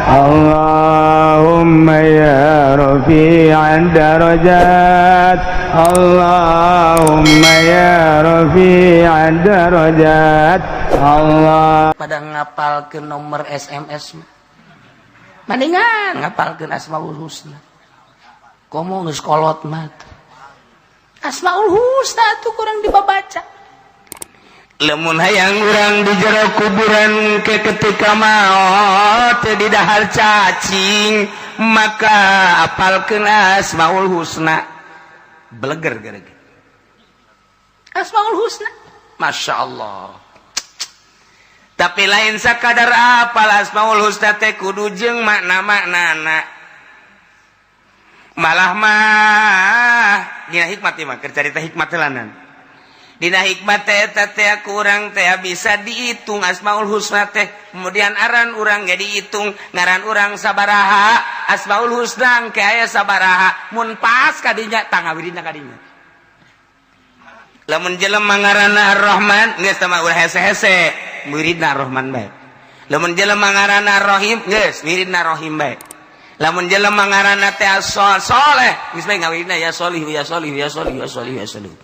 Allahumma ya rafi'ad darajat, Allahumma ya rafi'ad darajat. Allah pada ngapalkeun nomor SMS mendingan ngapalkeun Asmaul Husna. Komo geus kolot mah Asmaul Husna tuh kurang dibabaca. Lamun hayang urang di jero kuburan ke ketika maot di dahar cacing maka apalkeun Asmaul Husna. Beleger gara-gara Asmaul Husna. Masya Allah. Tapi lain sakadar apal Asmaul Husna teh kudu jeung makna-maknana. Malah mah dina hikmat ieu mah keur carita hikmat telanan. Dina hikmat teh eta teh kurang teh bisa dihitung Asmaul Husna teh. Kemudian aran urang ge dihitung, ngaran urang sabaraha, Asmaul Husna ke aya sabaraha, mun pas ka dinya tangawiridna ka dinya. Lamun jelema ngaranna Ar-Rahman geus teh mah ulah hese-hese, muridna Ar-Rahman bae. Lamun jelema ngaranna Ar-Rahim geus muridna Rahim bae. Lamun jelema ngaranna teh Saleh geus bae ngawiridna ya Sholih ya Sholih ya Sholih ya Sholih ya Sholih.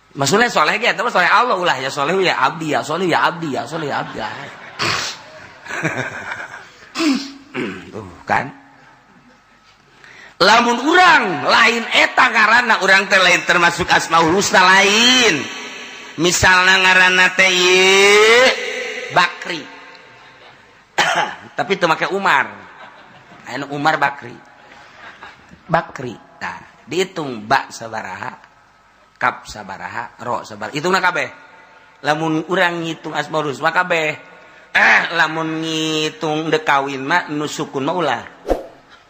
Maksudnya soleh ge eta mah soleh Allah ulah ya soleh ya abdi ya soleh ya abdi ya soleh ya abdi. Tuh kan. Lamun urang lain eta ngaranna urang teh lain termasuk Asmaul Husna lain. Misalna ngaranna teh Bakri. Tapi teu make Umar. Anu Umar Bakri. Bakri. Nah, dihitung ba sabaraha? Kap sabaraha, ro sabaraha. Hitungna kabeh. Lamun urang ngitung Asmaul Husna kabeh. Lamun ngitung de kawin mah nu sukun mah ulah.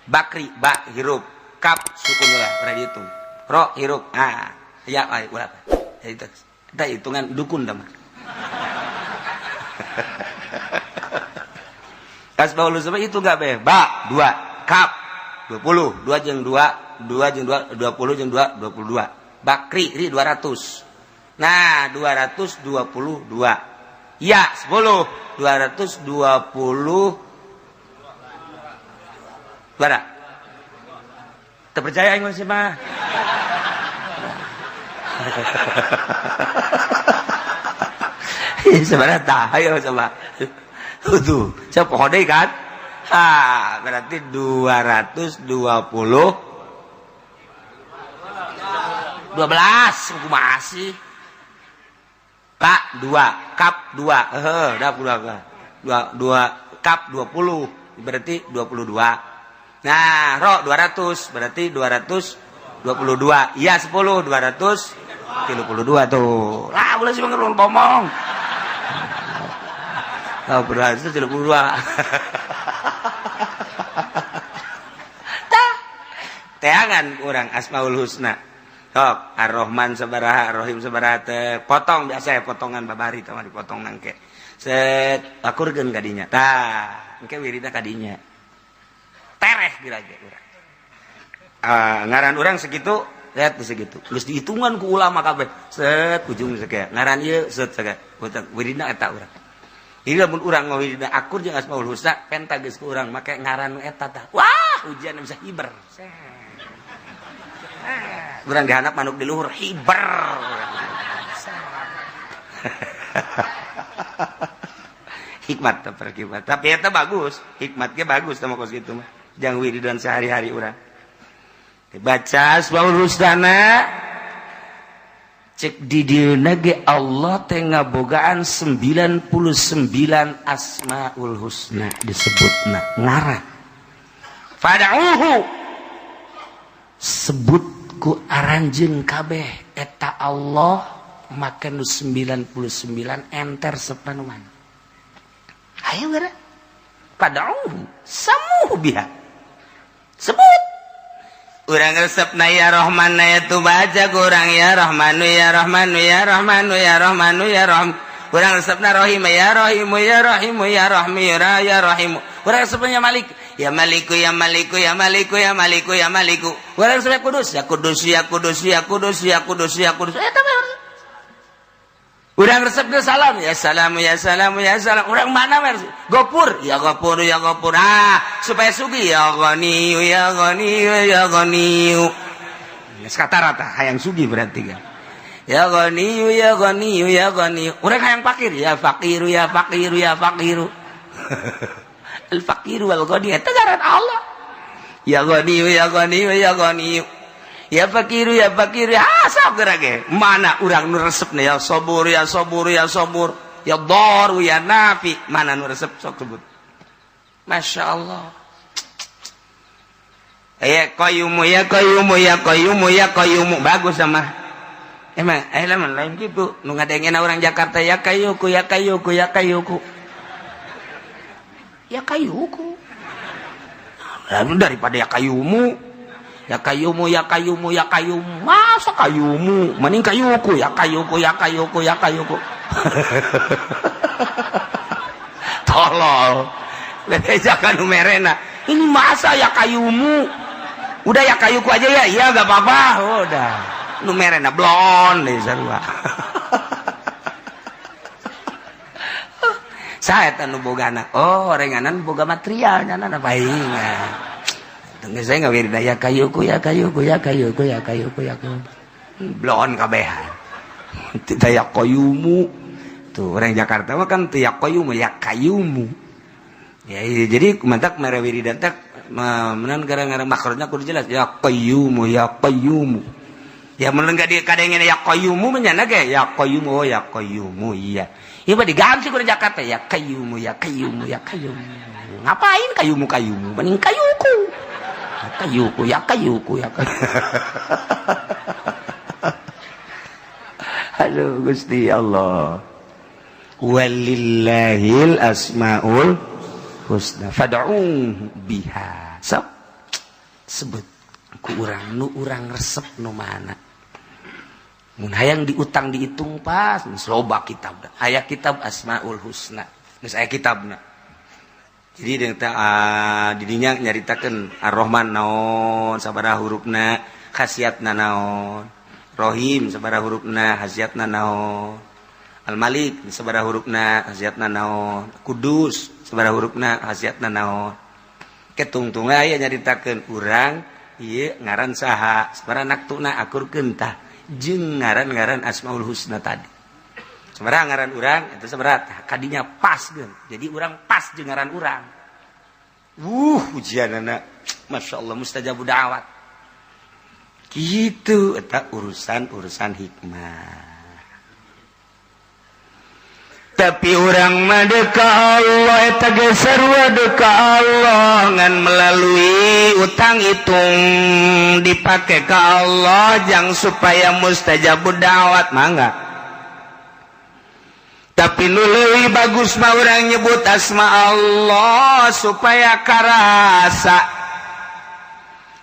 Bakri ba hirup, kap sukun ulah pernah dihitung. Ro hirup. Ah, ya ulah. Eta hitungan dukun dah mah. Asmaul Husna itu kabeh. Ba 2, kap 20, 2 jeung 2, 2 jeung 2, 20 jeung 2, 22. Bakri ri 200. Nah, 222. Ya, 10. 220. Bara. Terpercaya aing sih mah. Sebenarnya tah ayo coba. Tuh, saya pohon deui kan? Berarti 220 12 kumaha sih? Pak 2, kap 2. Dah 2 kap 20 berarti 22. Nah, ro 200 berarti 222. Iya 10 232 tuh. Lah ulah sih ngomong ngomong. Oh, berarti 32. Tah. Teangan urang Asmaul Husna. Sok Ar-Rahman sabaraha, Ar-Rahim sabaraha teh potong biasa ya potongan babari teh mah dipotong nangke. Set akurkeun ka dinya. Tah, engke wiridna ka dinya. Tereh dirage urang. Ngaran urang segitu, lihat segitu. Geus dihitungan ku ulama kabeh. Set ujung sakea. Ngaran ieu set sakea. Wiridna eta urang. Jadi lamun urang ngawiridna akur jeung Asmaul Husna penta geus ku urang make ngaran eta tah. Wah, ujian bisa hiber. Urang dihandap manuk di luhur hiber. Hikmat terperkibat. Tapi eta bagus, hikmatnya bagus sama kos gitu mah. Jang wiridan sehari-hari urang. Baca Asmaul Husna cek di dieuna ge Allah teh ngabogaan 99 Asmaul Husna disebutna ngaran. Fad'uhu sebut ku aranjeun kabeh eta Allah make nu 99 enter sepanuman. Ayo gara pada'uhu samuhu biha. Sebut. Urang resepna ya Rahman ya tu baca kurang ya Rahmanu ya Rahmanu ya Rahmanu ya Rahmanu ya Rahman. Urang resepna Rahim ya Rahimu ya Rahimu ya Rahmi ya Rahimu. Urang resepna Malik ya Maliku ya Maliku ya Maliku ya Maliku ya Maliku. Urang resepna Kudus ya Kudus ya Kudus ya Kudus ya Kudus ya Kudus. Eta mah. Urang resep ke salam, ya salam, ya salam, ya salam. Urang mana versi? Gopur, ya gopur, ya gopur. Supaya sugi, ya goniyu, ya goniyu, ya goniyu. Kata rata, hayang sugi berarti kan. Ya goniyu, ya goniyu, ya goniyu. Urang hayang fakir, ya fakiru, ya fakiru, ya fakiru. Al fakiru wal goni, itu ngaran Allah. Ya goniyu, ya goniyu, ya goniyu. Ya fakiru, ya fakiru, ya asap gerage. Mana urang nu resepna, ya sobur, ya sobur, ya sobur. Ya daru, ya nafi. Mana nu resep, sok sebut. Masya Allah. Ya qayyumu, ya qayyumu, ya qayyumu, ya qayyumu. Bagus sama. Emang, lain gitu. Nu ngadengin orang Jakarta, ya kayuku, ya kayuku, ya kayuku. Ya kayuku. Lalu daripada ya kayumu. Ya kayumu, ya kayumu, ya kayumu. Masa kayumu? Mending kayuku, ya kayuku, ya kayuku, ya kayuku. Tolol. Ledejakan numerena. Ini masa ya kayumu? Udah ya kayuku aja ya. Iya gak apa-apa. Udah. Numerena blon deh sarua. Saya tanu bogana. Oh, renganan boga material nyana paingan. Tengah saya nggak wirida ya kayuku, ya kayuku, ya kayuku, ya kayuku, ya kayuku. Blon kabehan. Tidak ya kayumu. Tuh orang Jakarta mah kan tuh ya kayumu, ya kayumu. Ya jadi mantak mere wirida tak menan gara-gara makrotnya kudu jelas ya kayumu, ya kayumu. Ya mun enggak dikadengin ya kayumu menyana ge ya kayumu, oh ya kayumu iya. Ieu mah diganti ku Jakarta ya kayumu, ya kayumu, ya kayumu. Ngapain kayumu kayumu? Mending kayuku. Kayuku, ya kayuku, ya kayuku. Halo Gusti Allah. Walillahil asmaul husna fad'uhu biha. Sebut ku urang nu urang resep nu mana. Mun hayang diutang dihitung pas, loba kitab. Aya kitab Asmaul Husna. Geus aya kitabna. Jadi didinya nyaritakeun Ar-Rahman naon sabaraha hurufna, khasiatna naon. Rohim sabaraha hurufna, khasiatna naon. Al-Malik sabaraha hurufna, khasiatna naon. Kudus sabaraha hurufna, khasiatna naon. Ketungtung aya nyaritakeun urang ieu ngaran saha, sabaraha naktuna akurkeun tah jeung ngaran-ngaran Asmaul Husna tadi. Sabaraha ngaran urang eta sabaraha kadinya pas geun. Jadi urang pas jeung ngaran urang. Ujianana Masya Allah mustajabud da'wat. Gitu eta urusan hikmah. Tapi urang mah ka Allah eta ge sarua ka Allah ngan melalui utang hitung dipake ka Allah jang supaya mustajabud da'wat mangga. Tapi nu leuwih bagus mah urang nyebut asma Allah supaya karasa.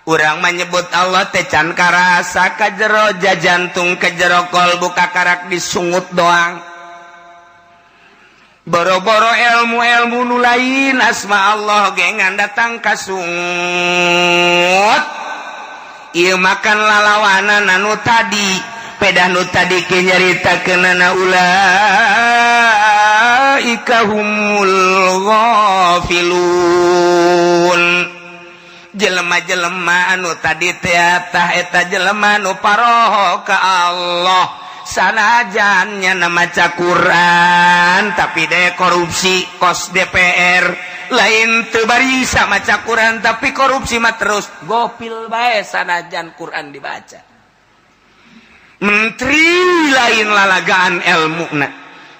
Urang mah nyebut Allah teh can karasa ka jero jantung ka jero kolbu kakarak disungut doang. Boro-boro ilmu nu lain asma Allah ge ngandatang kasungut. Ieu makan lalawanan anu tadi pedah nu tadi ke nyaritakeunana ulaika humul ghafilun. Jelema-jelema anu tadi teh eta jelema nu paroho ka Allah sanajan nya maca Quran tapi de korupsi kos DPR lain teu barisa maca Quran tapi korupsi mah terus gopil bae sanajan Quran dibaca. Menteri lain lalagaan ilmuna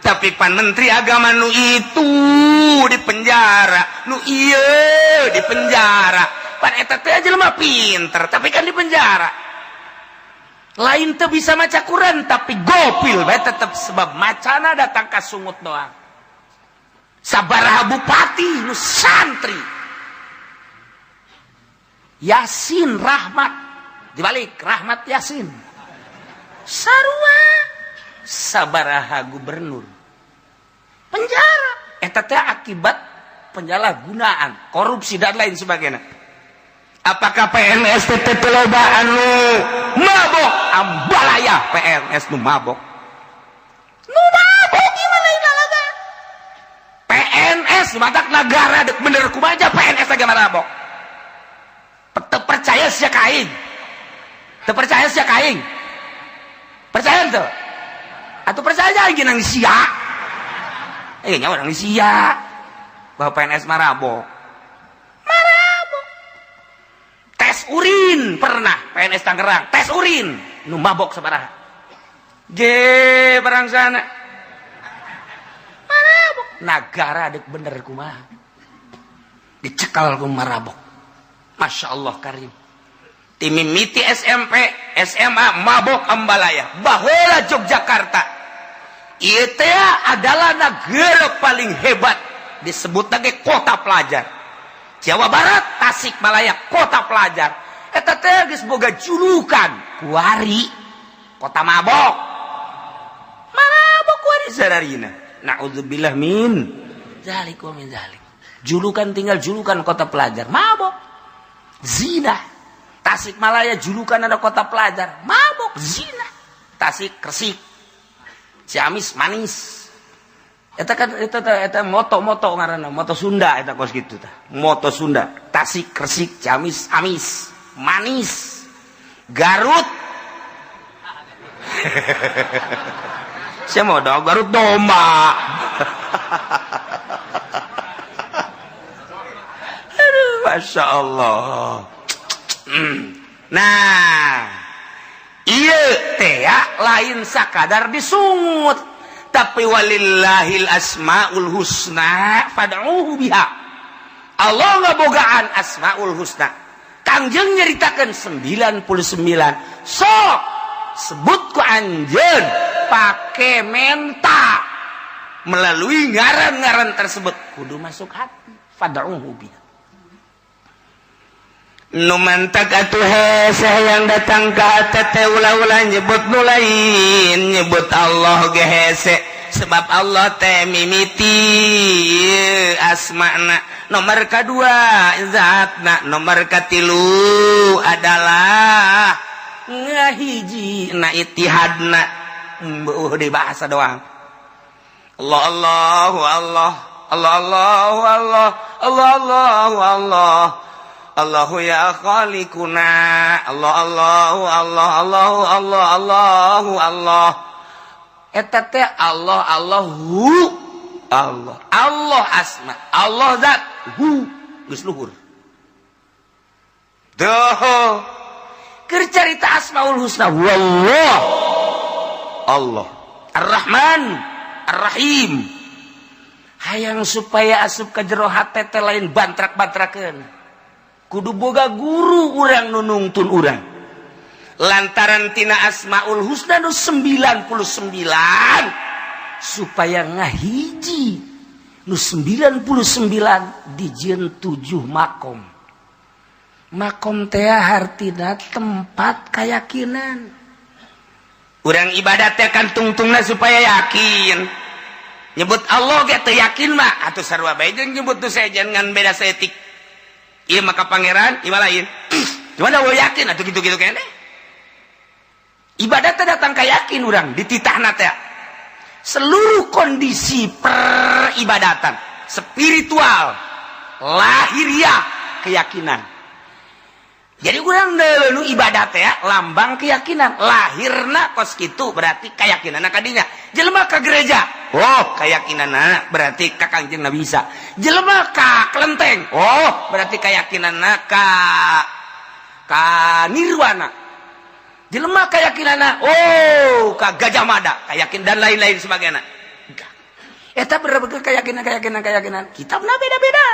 tapi pan menteri agama nu itu di penjara nu ieu di penjara pan eta teh jelema pinter tapi kan di penjara lain teu bisa maca Quran tapi gopil bae tetep sebab macana datang ka sungut doang. Sabaraha bupati nu santri Yasin Rahmat dibalik Rahmat Yasin sarua sabaraha gubernur penjara eta teh akibat penyalahgunaan korupsi dan lain sebagainya. Apakah PNS teh loba anu mabok ambalaya PNS nu mabok nu PNS batak negara dek bener kumaha PNS lagi marabok. Percaya sia kaing. Teu percaya sia kaing. Percaya teu? Atuh percaya aja nang sia. Nyawa nang sia. Bahwa PNS marabok. Marabok. Tes urin pernah PNS Tangerang, tes urin nu mabok sabaraha. Ge barang sana. Marabok. Nagara dek bener kumaha. Dicekal ku marabok. Masya Allah karim. Timimiti SMP, SMA mabok ambalaya. Baheula Yogyakarta. Ieu teh adalah negara paling hebat disebut lagi kota pelajar. Jawa Barat, Tasikmalaya kota pelajar. Eta teh geus boga julukan kuari kota mabok. Mabok kuari sararina. Nauzubillah min zalik wa min zalik. Julukan tinggal julukan kota pelajar, mabok. Zina. Tasikmalaya julukan ada kota pelajar, mabok, zina. Tasik, Kresik, Ciamis, manis. Eta moto ngaranna, moto Sunda eta kos kitu tah. Moto Sunda, Tasik, Kresik, Ciamis, amis, manis. Garut. Saya mau dong Garut domba. Aduh, Masya Allah. Nah, iya teh lain sakadar disungut, tapi walillahil asmaul husna fad'uhu biha. Allah ngabogaan asmaul husna. Kangjeng nyaritakeun 99. Sok sebut ku anjeun pake menta melalui ngaran-ngaran tersebut kudu masuk hati. Fad'uhu biha. Numantak atuh heseh yang datang ke hati ulah-ulah nyebut nu lain, nyebut Allah ge hese sebab Allah teh mimiti asmana. Nomor kedua zatna, nomor katilu adalah ngahiji na itihadna. Di bahasa doang. Allah Allahu Allah Allah Allahu Allah Allah Allahu Allah Allahu ya khaliquna Allah Allahu Allah Allahu Allah Allahu Allah. Eta teh Allah Allahu Allah Allah asma Allah zat hu geus luhur. Doh keur carita asmaul husna wallah Allah Ar-Rahman Ar-Rahim. Hayang supaya asup ka jero hate teh lain bantrak-bantrakeun. Kudu boga guru urang nu nungtun urang. Lantaran tina asmaul husna nu 99 supaya ngahiji nu 99 dijieun 7 makom. Makom teh hartina tempat keyakinan. Urang ibadat teh kan tungtungna supaya yakin. Nyebut Allah ge teu yakin mah atuh sarua bae jeung nyebut tu sejen ngan beda setik. Iya maka pangeran, ieu lain. Cuma da yakin atuh gitu-gitu kene. Ibadat teh datang ka yakin urang dititahna teh. Seluruh kondisi peribadatan, spiritual, lahiriah, keyakinan. Jadi urang nu ibadat ya lambang keyakinan. Lahirna kos kitu berarti keyakinanna kadinya. Jelema ka gereja, oh keyakinanna berarti ka Kangjeng Nabi Isa. Jelema ka kelenteng, oh berarti keyakinanna ka nirwana. Jelema keyakinanna oh ka Gajah Mada, keyakin dan lain-lain sebagainya. Eta bener-bener keyakinan. Kitabna beda-beda.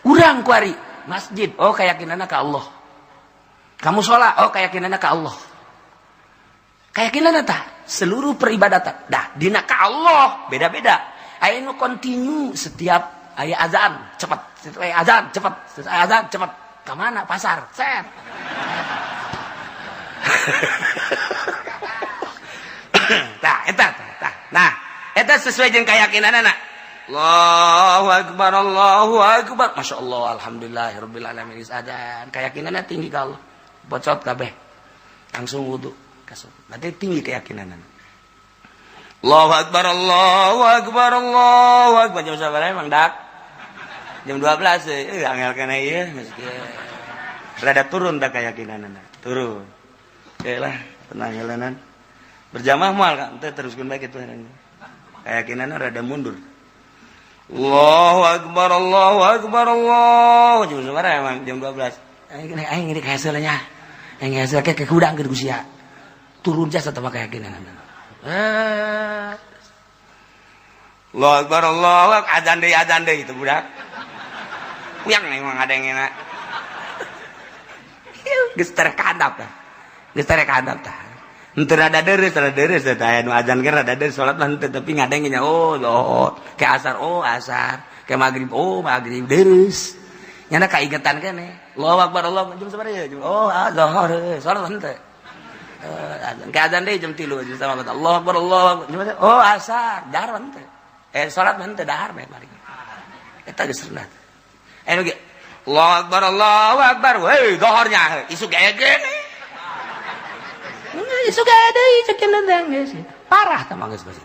Urang kuari masjid, oh keyakinanna ka Allah. Kamu sholat, oh keyakinannya ke Allah. Keyakinannya tah seluruh peribadatan. Dah, dina ka Allah beda-beda. Aya nu kontinu setiap aya azan cepat, setiap aya azan cepat, setiap aya azan cepat. Ka mana? Pasar. Set. Tah, Nah, eta sesuai jeung keyakinanna. Allahu akbar, Allahu akbar. Masyaallah, alhamdulillahirabbil alamin. Azan keyakinannya tinggi ka Allah. Bocot kabeh langsung wudu kasut berarti tinggi keyakinan. Allahu akbar Allahu akbar Allahu akbar jam sabaraha emang dak Jam 12 angel kana ieu geus kieu. Rada turun dah keyakinanna. Turun. Lah, tenang heulenan. Berjamaah moal ka teu teruskeun bae kitu keyakinanna rada mundur. Allahu akbar Allahu akbar Allah. Jam sabaraha emang jam 12. Aing ini kayak selenya. Yang hasil kayak kudang ke Gusia. Turun jasa teh keyakinanna. Allahu akbar Allahu akbar azan deui itu budak. Yang emang ada yang enak. Geus terkadap tah. Geus terkadap tah. Henteu rada deres tah aya nu azan ge rada deres salat mah henteu tapi ngadengnya oh ke asar asar, ke magrib magrib deres. Nyana kaingetan keneh. Allahu akbar Allah jam sabaraha ya? Zuhur salat henteu. Azan ke azan deui jam 3 jam sama Allahu akbar Allah asar dahar henteu. Salat mah henteu dahar bae bari. Eta geus rendah. Anu ge Allahu akbar weh zuhurnya isuk gege. Isuk deui ceuk geus. Parah tah mah geus basi.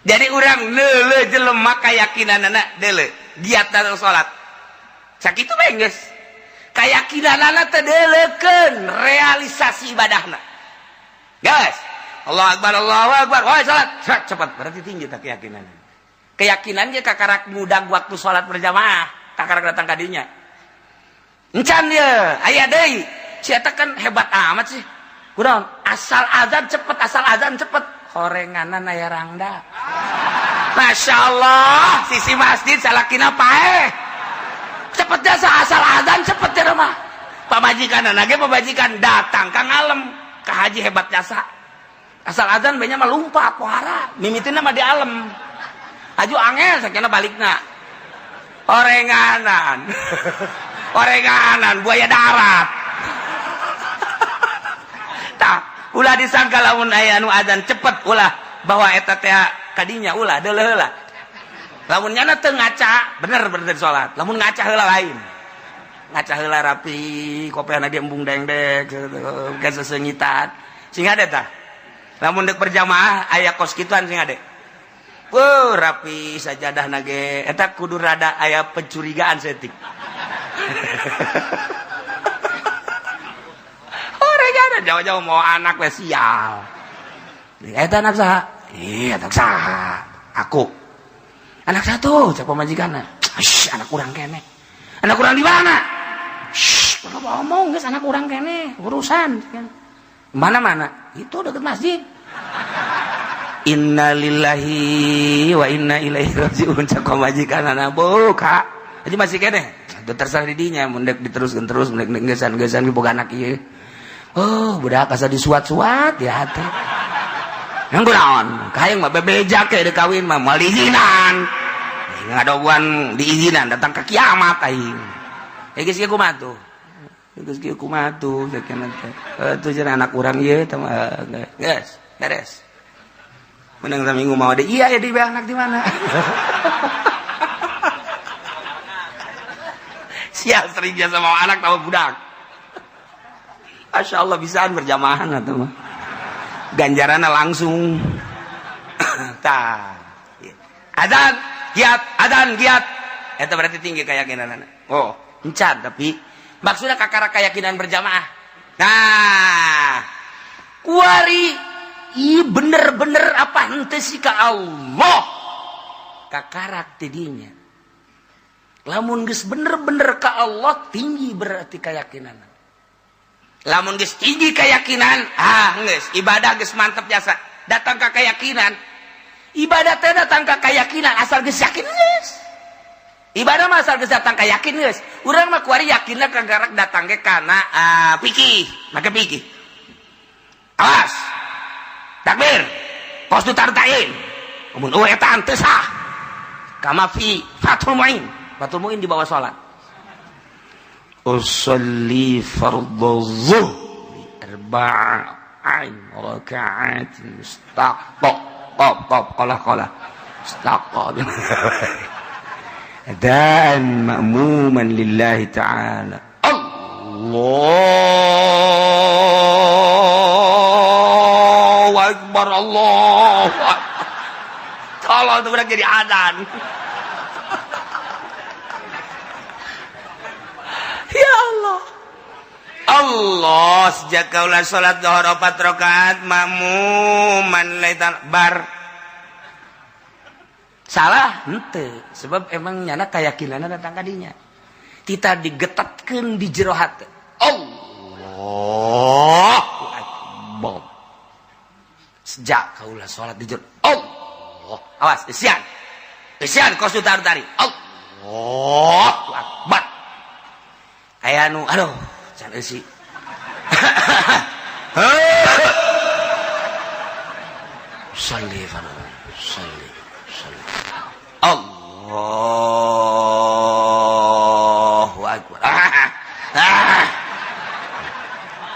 Jadi urang neuleuh jelema kayakinanna deuleuh giat dalam salat. Sakitu bae geus. Kayakinanna teh deuleukeun realisasi ibadahna. Guys, Allahu akbar. Woi salat, cepat berarti tinggi tah keyakinanna. Keyakinan ge kakarak ngudag waktu salat berjamaah, kakarak datang ka dinya. Encan ye, aya deui. Si eta kan hebat amat sih. Kunaon? Asal azan cepet. Horenganan aya rangda. Masya Allah, sisi masjid salakina paeh. Cepet jasa asal azan cepet ya mah. Pamajikan pamajikan datang ka ngalem ka haji hebat jasa. Asal azan banyak mah lumpat pohara, mimitina mah di alem. Aju angel sakena balikna. Orenganan. Buaya darat. Tah, ulah disangka lamun aya anu azan cepet ulah bahwa eta teh kadinya ulah deuleuh heula. Lamun nyana teu ngaca, bener salat. Lamun ngaca heula lain. Ngaca heula rapi, kopehna ge embung dengdek, geus sesengitan. Sing ade tah. Lamun deuk berjamaah aya kos kituan sing ade. Rapi sajadahna ge eta kudu rada aya pencurigaan setik. Orengan jauh-jauh mau anak we sial. Eta anak saha? Anak saha? Aku. Anak satu, cak pamajikanna. Anak urang kene. Anak urang di mana? Pernah ngomong geus anak urang kene, urusan. Mana-mana? Itu dekat masjid. Inna lillahi wa inna ilaihi rajiun cak pamajikanna buka. Jadi masih kene. Terserah didinya mun deuk diteruskeun terus mun deuk geus-geus boga anak ieu. Budak asa disuat-suat ya hati. Yang kunaon? Kaayang mah bebeja ke deuk kawin mah moal diizinan. Ngadoguan diizinan datang ke kiamat aing. Geus kieu kumaha tuh? Geus kieu kumaha tuh sakena teh. Tuh cenah anak urang ieu teh geus beres. Menang saminggu mau ada iya ya di anak di mana? Sial sering biasa mau anak tahu budak. Masya Allah bisaan berjamahan atau mah. Ganjarannya langsung. Tah. Adzan giat. Itu berarti tinggi keyakinan. Encan tapi maksudnya kakara keyakinan berjamaah. Nah, kuari iya bener-bener apa henteu sih ka Allah. Kakarak tidinya. Lamun geus bener-bener ka Allah tinggi berarti keyakinan. Lamun geus tinggi keyakinan, geus ibadah geus mantep jasa. Datang ka keyakinan. Ibadah teh datang ka keyakinan asal geus yakin geus. Ibadah mah asal geus datang ka yakin geus. Urang mah kuari yakinna kagarak datang ge kana pikih, make pikih. Awas. Takbir. Qasdu tartain. Mun eta teu sah. Kama fi Fathul Muin. Fathul Muin di bawah salat. Usolli fardhu zuhri arba'in raka'atin mustaqqa. Qala. Mustaqqa. Dan ma'muman lillahi ta'ala. Allahu akbar. Allahu akbar. Tolong itu benar jadi adzan. sejak kaulah salat zuhur 4 rakaat makmuman laitan bar. Salah henteu, sebab emang nyana keyakinanna datang ka dinya. Kita digetatkeun di jero hate. Allahu Akbar. Sejak kaulah salat di jero Allah. Awas, isian. Isian kosu tarik. Allahu Akbar. Aya nu aduh, can eusi. Salli Allahu Akbar.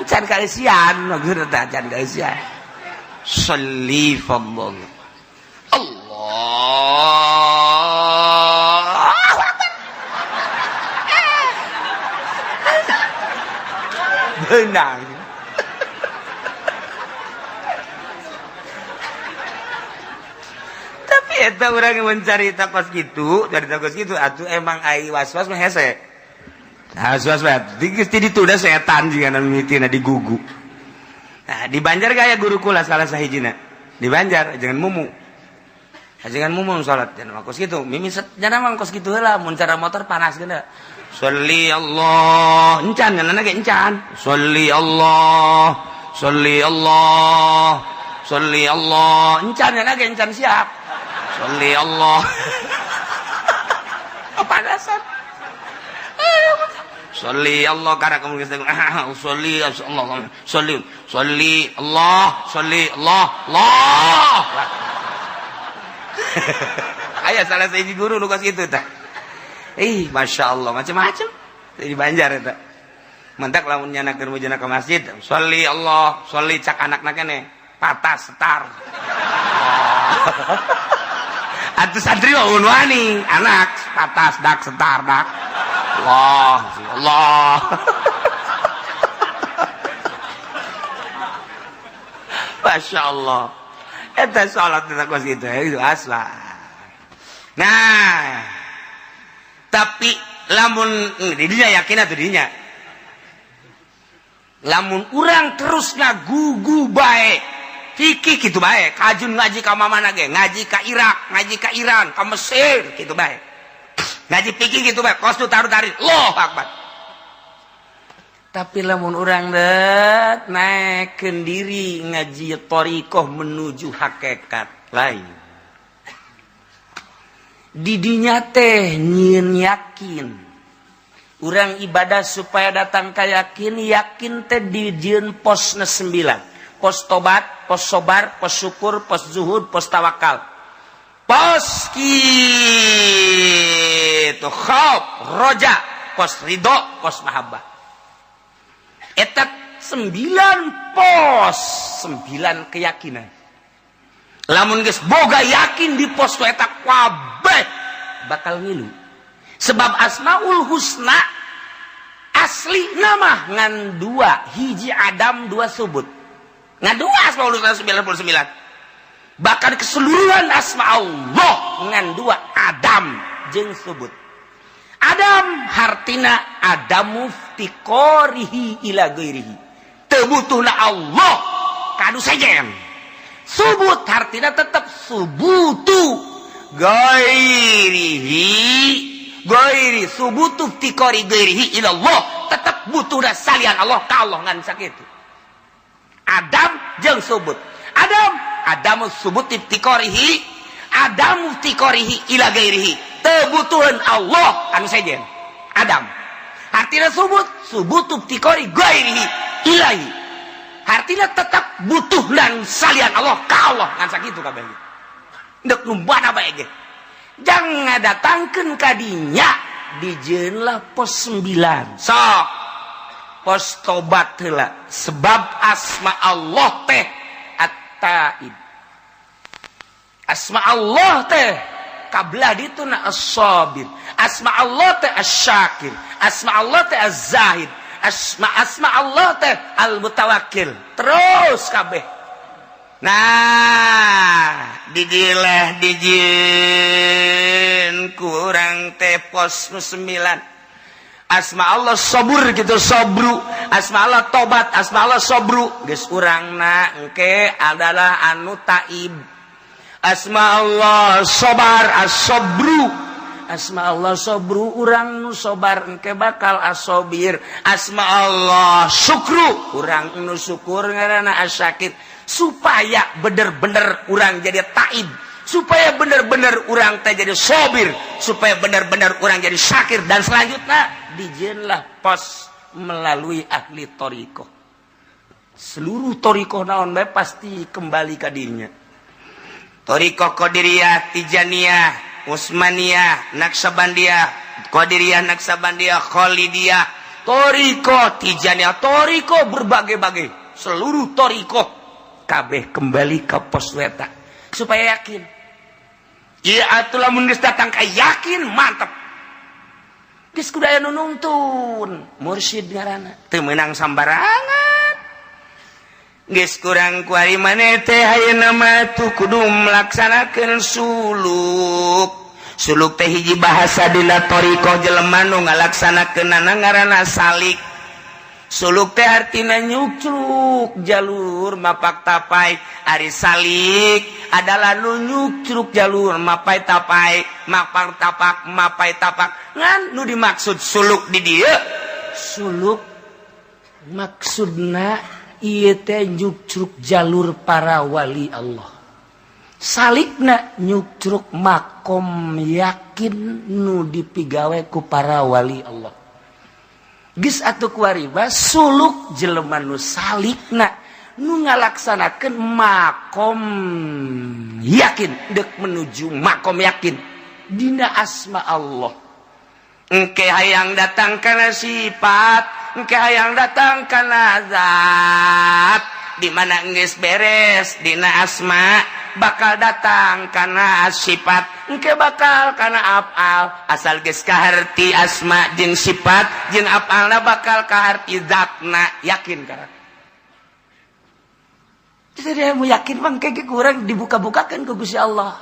Can kalisian, maksudna can kalisian. Salli fadhal. Allahu Akbar. Benang. Tapi eta urang mencari takos gitu, atuh emang ai was-was mah hese. Nah, was-was di dituda setan jiga mimitina digugu. Nah, di Banjar gaya guru kula salah sahijina. Di Banjar jangan mumu. Jangan mumu salat jangan kos gitu. Mimiset jangan mah kos gitu heula mun cara motor panas geuna. Sholli Allah, encan nganana ge encan. Sholli Allah, encan nganana ge encan siap. Sholli Allah. Panasan. Sholli Allah karena kamu geus sholli Allah. Sholli Allah. Aya salah sahiji guru nu kos kitu tah. Masya Allah macam-macam di Banjar eta. Mentak lamun nyanakeun mujana ke masjid, sholli Allah, sholli cak anakna keneh, patah setar. Atuh santri mah wani, anak patah dak setar dak. Allah. Masya Allah. Eta salat kita kos gitu itu asla. Nah, tapi lamun didinya yakin atuh didinya. Lamun urang terus ngagugu bae, fikih kitu bae, kajun ngaji ka mamana ge, ngaji ka Irak, ngaji ka Iran, ka Mesir kitu bae. Ngaji fikih kitu bae, kos tu tarik, Allahu Akbar. Tapi lamun urang dek naikkeun diri ngaji thariqah menuju hakikat lain. Didinya teh nyieun yakin. Urang ibadah supaya datang ka yakin teh dijieun posna 9. Pos tobat, pos sobar, pos syukur, pos zuhud, pos tawakal. Pos kitu khauf, roja, pos ridho, pos mahabbah. Eta 9 pos, 9 keyakinan. Lamun geus boga yakin di pos tu eta kabeh bakal ngilu. Sebab Asmaul Husna asli nama ngan 2, hiji Adam 2 subut. Ngan 2 Asmaul Husna 99. Bahkan keseluruhan asma Allah ngan 2 Adam jeung subut. Adam hartina Adamu ftiqorihi ila ghairihi. Teu butuhna Allah kanu sejen. Subut hartina tetap subutu ghairi subutu ftiqori ghairihi ila Allah, tetap butuhna salian Allah ka Allah ngan sakitu. Adam jeung subut. Adamu subut ftiqorihi, Adamu ftiqorihi ila ghairihi. Tebutuhan Allah anu sejen Adam. Artinya subutu ftiqori ghairihi ilahi. Artinya tetap butuh dan salian Allah ka Allah ngan sakitu kabeh. Ndek numbana bae ge. Jang ngadatangkeun ka dinya dijieun lah pos 9. Sok pos tobat heula sebab asma Allah teh At-Taib. Asma Allah teh kablah ditu na as-sabir. Asma Allah teh as-syakir. Asma Allah teh az-zahid. Asma Allah teh al-mutawakkil. Terus kabeh. Nah, dijieun kurang teh pos 9. asma Allah sobur gitu, sobru. Asma Allah tobat, asma Allah sobru. Geus urangna engke adalah anu taib. Asma Allah sobar, as-sobru. Asma Allah sobru, urang nu sobar engke bakal asobir. Asma Allah syukru, urang nu syukur ngaranna asyakir. Supaya bener-bener urang jadi taib, supaya bener-bener urang teh jadi sobir, supaya bener-bener urang jadi syakir, dan selanjutnya dijieunlah pos melalui ahli torikoh. Seluruh torikoh naon bae pasti kembali ka dirinya. Torikoh Qadiriyah, Tijaniyah, Utsmaniyah, Naksabandiyah, Qadiriyah, Naksabandiyah, Khalidiyah, torikoh Tijaniyah, torikoh berbagai-bagai. Seluruh torikoh kabeh kembali ke pos weta supaya yakin. Ieu atuh lamun geus datang ka yakin mantep. Geus kudu aya nu nuntun, mursyid ngaranna, teu meunang sambarangan. Geus kurang ku ari maneh teh ayeuna mah tuh kudu melaksanakeun suluk. Suluk teh hiji bahasa dina thariqah jelema nu ngalaksanakeunana ngaranna salik. Suluk teh artina nyucruk jalur mapak tapai. Ari salik adalah nu nyucruk jalur mapai tapai, mapak tapak mapai tapak. Ngan nu dimaksud suluk di dieu, suluk maksudna ieu teh nyucruk jalur para wali Allah. Salikna nyucruk makom yakin nu dipigawe ku para wali Allah. Geus atuh kuariba suluk jelema nu salikna nu ngalaksanakeun makom yakin, deuk menuju makom yakin dina asma Allah. Engke hayang datang kana sifat, engke hayang datang kana zat, di mana geus beres dina asma bakal datang kana sifat, engke bakal kana afal. Asal geus kaharti asma jeung sifat jeung afalna bakal kaharti zatna, yakin kana. Jadi mau yakin mah engke kurang dibuka-bukakeun ku Gusti Allah.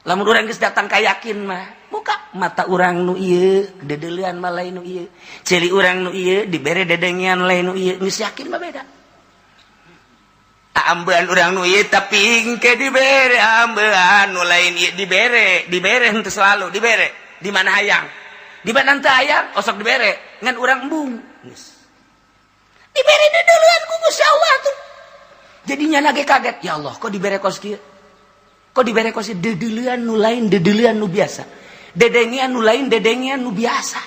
Lamun urang geus datang ka yakin mah, buka mata urang nu ieu, dedeulean mah lain nu ieu. Celi urang nu ieu dibere dedengian lain nu ieu, geus yakin mah beda. Ambean urang nu ieu tapi engke dibere ambean nu lain ieu dibere henteu selalu dibere. Di mana hayang? Di mana teu hayang osok dibere, ngan urang embung. Geus. Dibere dedeulean ku Gusti Allah tuh. Jadinya lagi kaget, ya Allah kok dibere kos kieu? Kok dibere kos dedeulean nu lain dedeulean nu biasa. Dedengian nu lain dedengian nu biasa.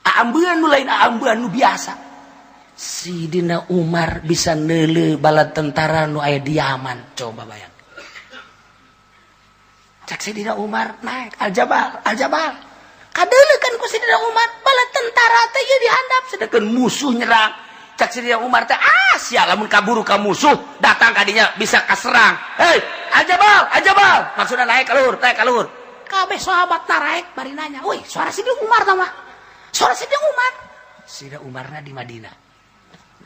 Aambean nu lain aambean nu biasa. Sidina Umar bisa neuleuh bala tentara nu aya di Yaman, coba bayang. Cak Sidina Umar naik Al-Jabal. Kadeuleuh kan ku Sidina Umar bala tentara teh ieu dihandap sedangkeun musuh nyerang. Cak Sidina Umar teh sia lamun kaburu ka musuh datang kadinya bisa kaserang. Hei, Al-Jabal, maksudna naik ka luhur. Kabeh sahabat naik bari nanya, "Woi, suara Sidina Umar tah mah?" Suara Sidina Umar. Sidina Umarna di Madinah.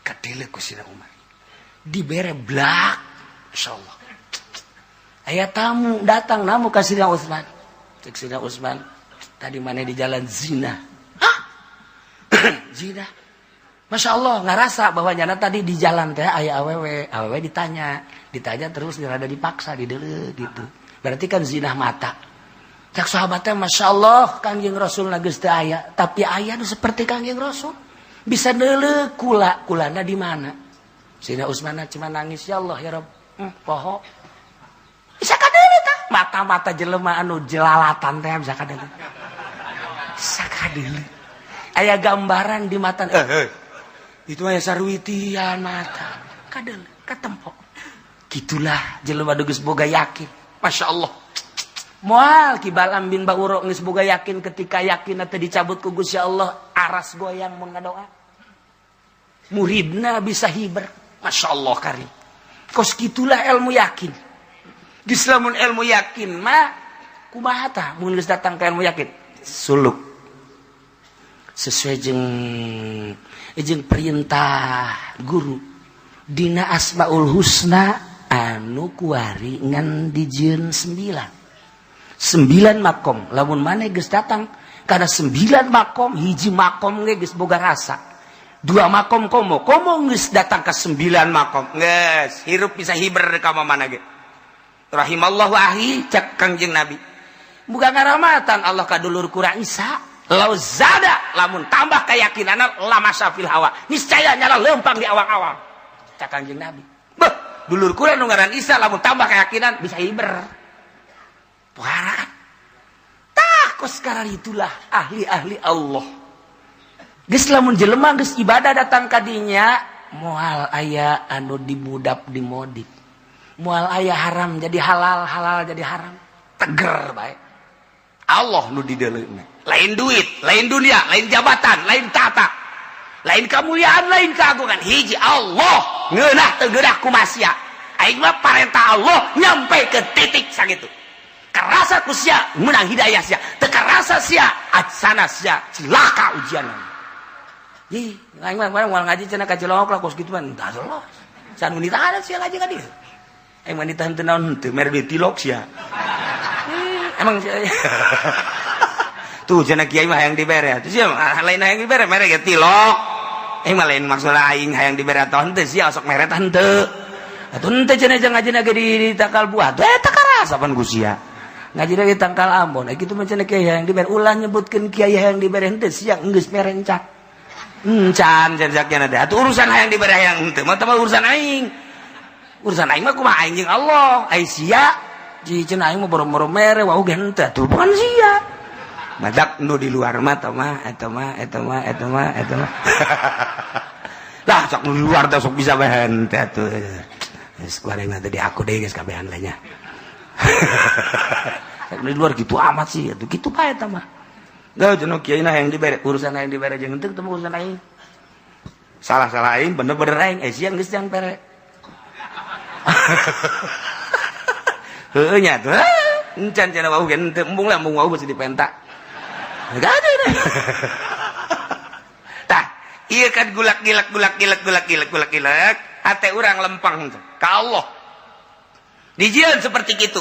Kadeuleuh ku Sidina Umar. Dibere blak, insyaallah. Aya tamu datang namu ka Sidina Utsman. Cek Sidina Utsman, tadi mana di jalan zina. Hah? Zina. Masya Allah, ngerasa bahwa nyana tadi di jalan teh aya awewe ditanya terus dirada dipaksa dideuleuh gitu. Berarti kan zina mata. Cak sahabatnya Masya Allah Kangjeng Rasul geus teu aya, tapi aya nu seperti Kangjeng Rasul. Bisa neuleuh kulana di mana? Sidina Utsman cuma nangis, ya Allah ya Rabb. Poho. Bisa kadeuleuh tah? Mata-mata jelema anu jelalatan teh bisa kadeuleuh. Bisa kadeuleuh. Aya gambaran di mata. Itu aya sarwitian mata. Kadeuleuh, katempo. Gitulah jelema geus boga yakin. Masya Allah. Moal Ki Balam bin Ba'uro geus boga yakin ketika yakin teh dicabut ku Gusti Allah aras goyang mun ngadoa. Muridna bisa hiber. Masya Allah karim. Kos gitulah ilmu yakin. Geus lamun ilmu yakin mah kumaha tah mun geus datang ka ilmu yakin? Suluk. Sesuai jeung perintah guru dina Asmaul Husna anu kuari ngan dijieun 9 makom. Lamun maneh geus datang Karena 9 makom, hiji makom geus boga rasa. 2 makom komo geus datang ke 9 makom. Geus hirup bisa hiber ka mana ge. Rahimallahu ahi cek Kangjeng Nabi. Bukan ngaramatan Allah kadulur kurang Isa. Lau zada lamun tambah keyakinan lama syafil hawa. Niscaya nyala lempang di awang-awang. Cek Kangjeng Nabi. Beuh, dulur kurang nu ngaran Isa lamun tambah keyakinan bisa hiber. Puara. Tah sekarang itulah ahli-ahli Allah. Geus lamun jelema geus ibadah datang kadinya moal aya anu dibudap dimodif. Moal aya haram jadi halal, halal jadi haram. Teger bae. Allah nu di deuleuna. Lain duit, lain dunia, lain jabatan, lain tata. Lain kemuliaan, lain keagungan. Hiji Allah ngeunah teu geunah ku masia. Aing mah parentah Allah nyampe ke titik sakitu. Karasa ku sia menang hidayah sia. Teu karasa sia adsana sia cilaka ujianna. Ih, aing mah moal ngaji cenah ka Cilongok lah kos kitu mah tah lolos. Can wanita ada sia ngaji ka dieu. Aing wanita henteu naon henteu mere di tilok sia. Emang sia. Tuh cenah kiai mah hayang dibere. Tuh sia lain hayang dibere mere ge tilok. Aing mah lain maksud aing hayang dibere atoh henteu sia sok mere tah henteu. Atuh henteu cenah ngajina ge di Takal Buah. Teh teu karasa pan ku sia. Ngajina ge Tangkal Ambon. Kitu mah cenah kiai hayang dibere ulah nyebutkeun kiai hayang dibere henteu sia geus merencak. Can jaknya ada. Atuh urusan hayang dibere hayang henteu mah teh urusan aing. Urusan aing mah kumaha aing jeung Allah. Ai sia ji cenah aing mah boro-boro mere wau ge henteu. Tuh bukan sia. Madak nu di luar mah eta mah. Lah sok nu di luar teh sok bisa bae henteu atuh. Geus kuareng tadi aku deui geus kabehan lah nya. Di luar gitu amat sih atuh kitu bae eta mah. Gak jenuh kiai nah yang dibere urusan yang dibere jeung henteu teu urusan aing. Salah aing bener-bener aing siang geus jang pere. Heueuh nya tuh. Encan cenah wau ge henteu embung lah embung wau mesti dipentak. Gade deh. Tah, ieu kan gulak-gilak hate urang lempang ka Allah. Dijieun seperti kitu.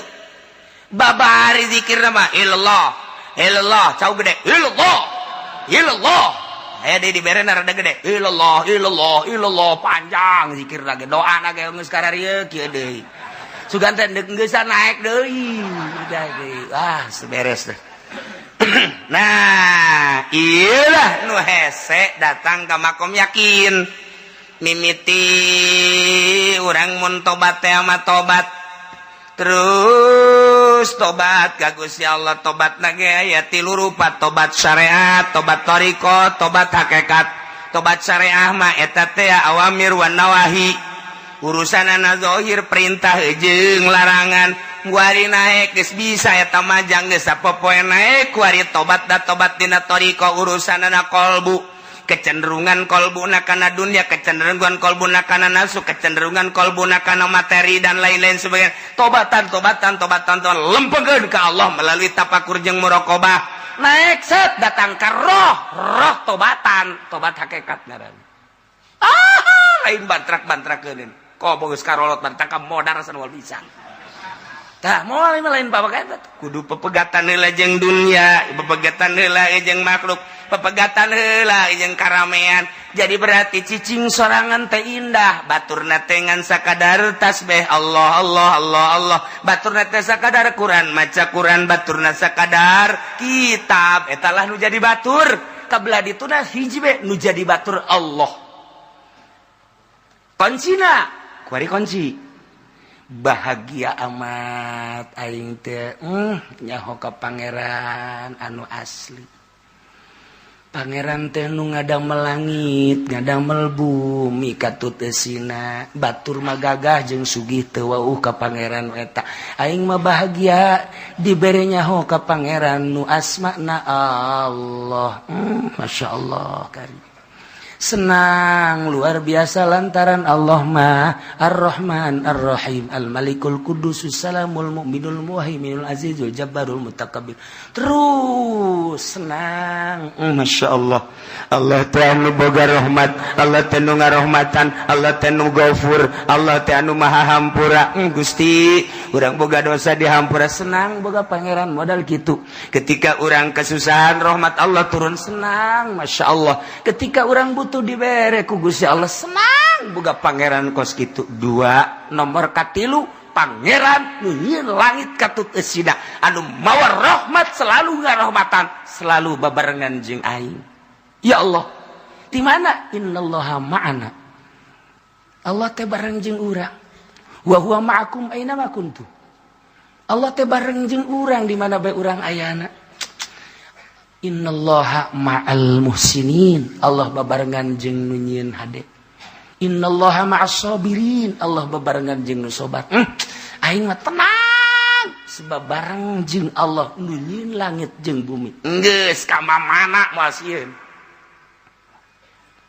Babari zikir nama ilallah cau gede ilallah aya di beren rada gede ilallah panjang zikir lagi doa lagi geus kararieu kieu deui sugan teh geus naik deui seberes deh. Nah ieulah nu hese datang ka makom yakin mimiti urang mun tobat teh mah tobat terus tobat ka Gusti Allah tobat nage aya 3 rupa tobat syariat tobat thariqah tobat hakikat tobat syariah mah eta teh awamir wan nawahi urusanana zahir perintah jeung larangan kuari naik geus bisa eta mah jang geus sapopoe naik kuari tobat da tobat dina thariqah urusanana qalbu kecenderungan kolbuna kana dunia, kecenderungan kolbuna kana nafsu, kecenderungan kolbuna kana materi dan lain-lain sebagainya. Tobatan lempengkeun ka Allah melalui tafakur jeung muraqabah. Naik set datang ka roh tobatan, tobat hakikat ngaran. Lain bantrak-bantrakeun. Ko geus karolot bantang ka modar san wal bisa. Tah moal lain babagaeun kudu pepegatan heula jeung dunia, pepegatan heula jeung makhluk, pepegatan heula jeung karamean. Jadi berarti cicing sorangan teh indah, baturna teh ngan sakadar tasbih Allah. Baturna teh sakadar Quran, maca Quran, baturna sakadar kitab. Eta lah nu jadi batur. Kabelah dituna hiji we nu jadi batur Allah. Kuncina, kuari kunci. Bahagia amat aing teh nyaho ka pangeran anu asli. Pangeran teh nu ngadamel langit, ngadamel bumi katuteusina, batur mah gagah jeung sugih teu wauh ka pangeran eta. Aing mah bahagia dibere nyaho ka pangeran nu asmana Allah. Masyaallah kari. senang luar biasa lantaran Allah mah Ar-Rahman Ar-Rahim Al-Malikul Qudusus Salamul Mu'minul Muhaiminul Azizul Jabbarul Mutakabbir. Terus senang. Masya Allah. Allah teh anu boga rahmat, Allah teh nu ngarahmatan, Allah teh nu Ghafur, Allah teh anu maha hampura. Gusti, urang boga dosa dihampura, senang boga pangeran modal kitu. Ketika urang kesusahan rahmat Allah turun, senang. Masya Allah. Ketika urang butuh dibere ku Gusti Allah, senang boga pangeran kos kitu. 2 nomor katilu pangeran nu nyieun langit katut eusina anu mawa rahmat, selalu ngarahmatan, selalu babarengan jeung aing. Ya Allah, di mana? Innallaha ma'ana. Allah teh bareng jeung urang. Wa huwa ma'akum aina ma kuntum. Allah teh bareng jeung urang di mana bae urang ayana. Innallaha ma'al muhsinin. Allah babarengan jeung nu nyieun hade. Innallaha ma'as sabirin. Allah babarengan jeung nu sabar. Aing mah tenang sebab bareng jeung Allah nu nyieun langit jeung bumi. Geus ka mana moal sieun.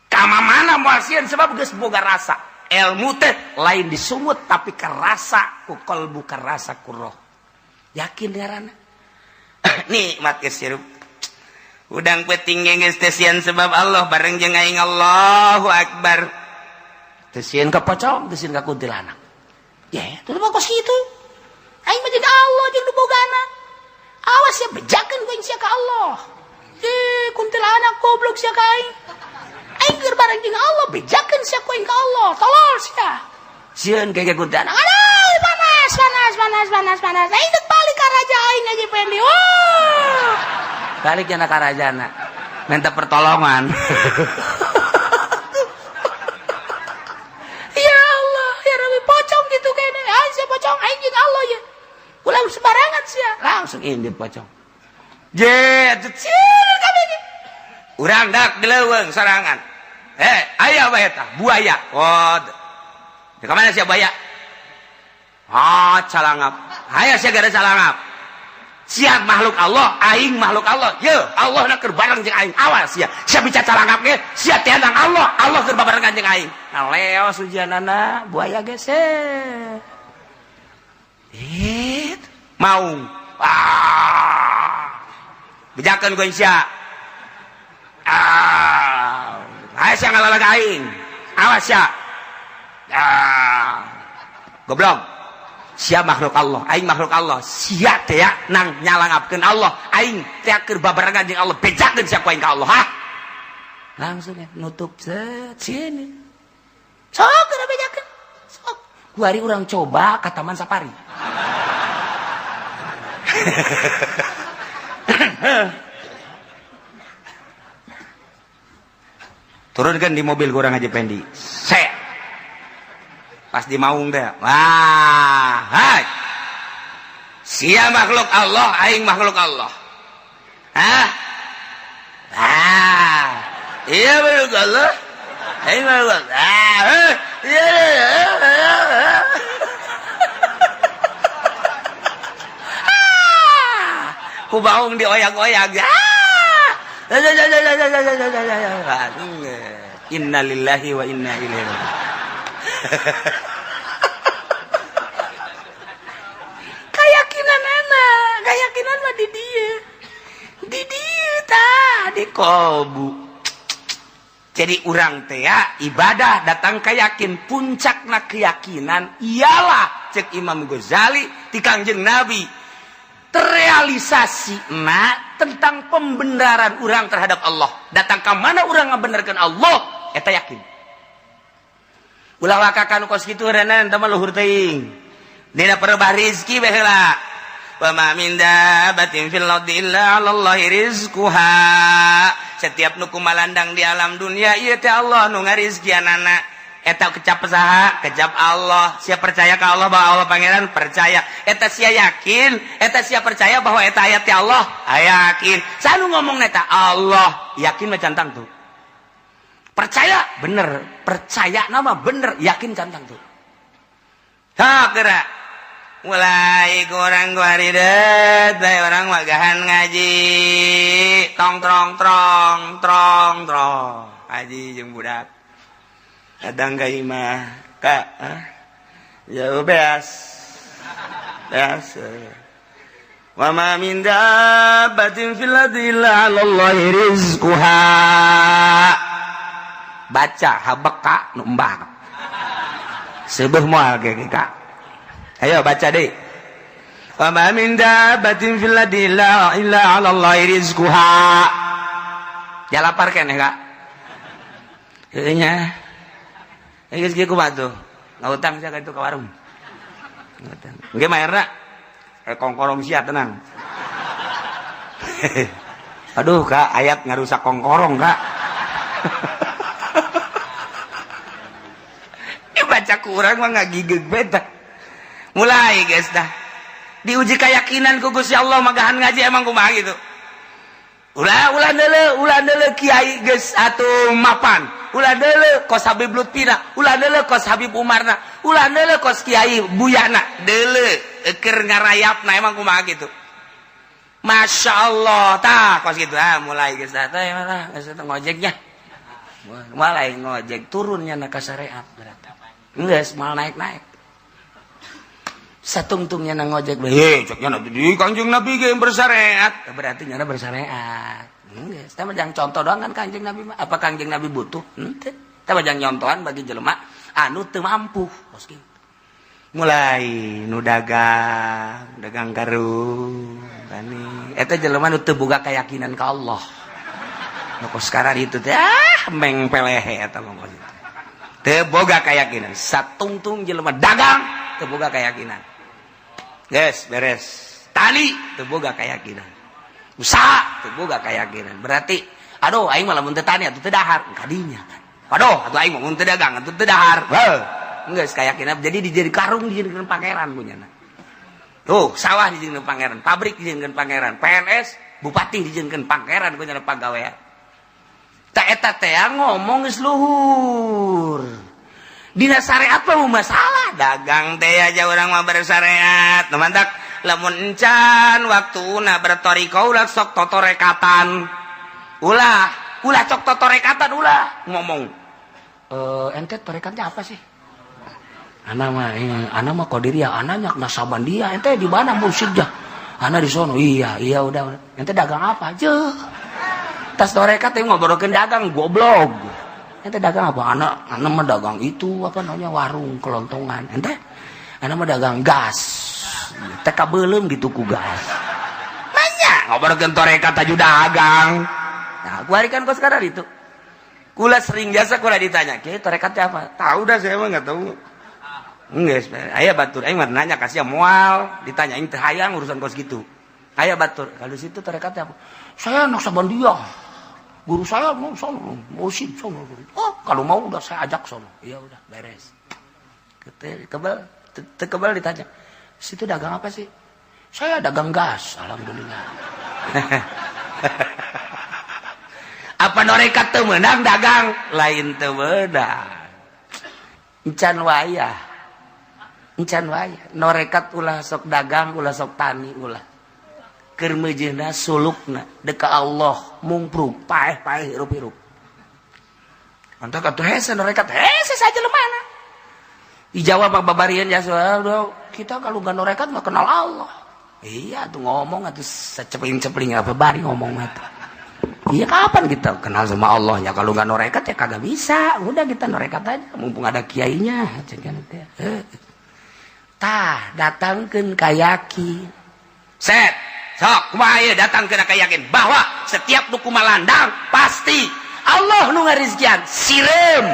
Ka mana moal sieun sebab geus boga rasa. Ilmu teh lain disumut tapi kerasa ku qalbu, kerasa ku roh. Yakin ngaranna. Nikmat geus sirup. Udang peting geus teh sieun sebab Allah bareng jeung aing. Allahu Akbar. Teh sieun ka pocong, teh sieun ka kuntilanak. Ya, teu kos kitu. Aing mah jeung Allah jeung nu bogana. Awas ya bejakeun ku aing sia ka Allah. Kuntilanak goblok sia ka aing. Aing keur bareng jeung Allah, bejakeun sia ku aing ka Allah. Tolol sia. Sieun ka kuntilanak. Aduh, panas. Aing teu balik ka raja aing aja pendi. Oh. Balik jana ka rajana. Minta pertolongan. Ya Allah, ya Rabbi, pocong gitu kayaknya. Aing sia pocong, aing jeung Allah ya. Ulah sembarangan sia. Langsung indit pocong. Jet, sieun ka begitu. Urang dak dileuweung sorangan. Aya bae tah buaya. Oh. Di mana sia buaya? Calangap. Aya sia gara calangap. Sia makhluk Allah, aing makhluk Allah. Ye, Allah na keur bareng jeung aing. Awas sia. Sia bicara calangap ge, sia tiadang Allah. Allah keur babarengan jeung aing. Nah, leos ujianana buaya geus. Maung. Bejakeun ku sia. Aya sia ngalalag aing. Awas sia. Goblok. Sia makhluk Allah, aing makhluk Allah. Sia teh ya nang nyalangapkeun Allah, aing teh keur babarengan jeung Allah, bejakeun sia ku aing ka Allah. Ha? Langsung ya nutup sini. Sok keur bejakeun. Sok. Ku ari urang coba ka Taman Safari. Turunkan di mobil kurang aja pendi. Pas di maung deh. Wah, hai. Sia makhluk Allah, aing makhluk Allah. Hah? Iya makhluk Allah. Aing makhluk Allah. Ku baung dioyak-oyak. Inna lillahi wa inna ilaihi raji'un. Keyakinan mah di dieu tah di kolbu. Jadi urang teh ya ibadah datang keyakin, puncakna keyakinan ialah cek Imam Ghazali ti Kangjeng Nabi terrealisasi tentang pembenaran urang terhadap Allah. Datang ka mana urang ngabenerkeun Allah eta yakin. Ulah lakakan kos kitu renan teh mah luhur teuing. Dina perebah rezeki bae heula. Wa ma min dabbatin fil ardi illa 'alallahi rizquha. Setiap nu kumalandang di alam dunia ieu teh Allah nu ngarizkianana. Eta kecap saha? Kecap Allah. Sia percaya ka Allah bahwa Allah pangeran percaya. Eta sia yakin, eta sia percaya bahwa eta ayat ti Allah. Yakin. Sanu ngomong eta Allah, yakin mah cantang tuh. Percaya bener, percaya nama bener, yakin cantang tuh. Ha gerak. Mulai kurang guaridet, bae orang magahan ngaji. Tong trong trong trong trong. haji jeung budak kadang ka imah ka ya beas wa ma min dabbatin fil ardi illa 'alallahi rizquha baca habeka nu embah seubeuh moal ge ka ayo baca deui wa ma min dabbatin fil ardi illa 'alallahi rizquha jalapar keneh ka heuh nya geus kieu kumaha tuh ngautang sia ka itu ka warung ngautang engke maerna kongkorong sia tenang. Aduh kak, ayat ngarusak kongkorong kak. Baca kurang mah ngagigeg beta. Mulai guys dah. Diuji keyakinan ku Gusti Allah magahan ngaji emang kumaha gitu. Ulah deuleu kiai geus atuh mapan. Ulah deuleu kos Habib Lutfina, ulah deuleu kos Habib Umarna, ulah deuleu kos Kiai Buyana, deuleu keur ngarayapna emang kumaha gitu. Masya Allah tah kos gitu mulai geus tah geus ngojeknya. Mulai ngojek turunnya na ka syariat berarti. Geus mal naik-naik. Satungtungnya na ngojek heh ceknya na di Kanjeng Nabi ge bersyariat. Berarti nya bersyariat. Geus teh mah jang contoh doang kan Kanjeng Nabi mah. Apa Kanjeng Nabi butuh? Henteu. Teh mah jang nyontohan bagi jelema anu teu mampu. Kos kitu. Mulai nu dagang karung tani eta jelema nu teu boga keyakinan ka Allah nu kos sekarang itu teh meng pelehe eta mah teu boga keyakinan satungtung jelema dagang teu boga keyakinan geus beres tani teu boga keyakinan usaha teu boga keyakinan berarti aduh aing mah lamun teu tani atuh teu dahar kadinya kan aduh atuh aing mah mun teu dagang atuh teu dahar enggak keyakinan jadi dijadi karung dijadikan pangeran punya tuh sawah dijadikan pangeran pabrik dijadikan pangeran PNS bupati dijadikan pangeran punya pagawean tak eta teh ngomong geus luhur dina syariat mah masalah dagang teh aja orang mah bersyariat mantak lamun encan waktuna bertoriko ulah sok totorekatan ulah cok totorekatan ulah ngomong ente torekatnya apa sih anak mah Qadiriyah, anaknya Nasabandia, ente di mana musiknya? Anak di sono, iya udah. Ente dagang apa aja? Tas torekat teh ngobrolkeun dagang goblok. Ente dagang apa? Anak mah dagang itu apa namanya warung kelontongan. Ente anak mah dagang gas. Teh kabeulem gitu ku gas. Nanya ngobrolkeun torekat aju dagang. Nah, kuarikan kos kadar itu. Kula sering biasa kula ditanya, "Kiai torekatnya apa?" Tahu dah saya mah enggak tahu. Enggak, aya batur aing mah nanya kasih moal, ditanyain teh hayang urusan kos gitu. Aya batur, kalau situ torekatnya apa? Saya Naksabandia. Guru saya mau sono, mursyid sono. Oh, kalau mau udah saya ajak sono. Iya udah, beres. Kebal ditanya. Situ dagang apa sih? Saya dagang gas, alhamdulillah. Apa norekat teu meunang dagang? Lain teu meunang. Encan wayah. Norekat ulah sok dagang ulah sok tani ulah keur meujeuhna sulukna deka Allah mungpruk paeh hirup-hirup antak atuh hese norekat hese saja lemana dijawab babarian ya kita kalau gak norekat mah kenal Allah iya tuh ngomong atuh sacepling-cepling apa bari ngomong mah iya kapan kita kenal sama Allah ya kalau gak norekat ya kagak bisa udah kita norekat aja mumpung ada kiainya cenah teh tah datangkeun ka yakin set sok kumaha ieu datangkeun ka yakin bahwa setiap nu kumalandang pasti Allah nu ngarizkian sireum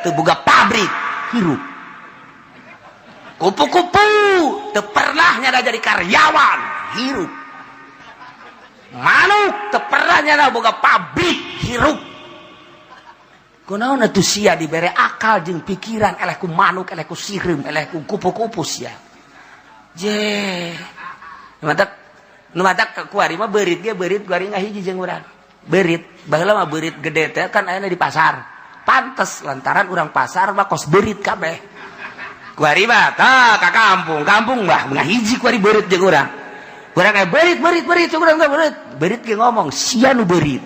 teu boga pabrik hirup kupu-kupu teu pernah nyada jadi karyawan hirup manuk teu pernah nyada boga pabrik hirup kunaon atuh sia dibere akal jeung pikiran eleh ku manuk eleh ku sireum eleh ku kupu-kupu sia je nu matak kuari mah beurit kuari ngahiji jeung urang beurit baheula mah beurit gede teh kan aya di pasar pantes lantaran urang pasar mah kos beurit kabeh kuari mah tah ka kampung mah ngahiji kuari beurit jeung urang aya beurit jeung urang teh beurit ge ngomong sia nu beurit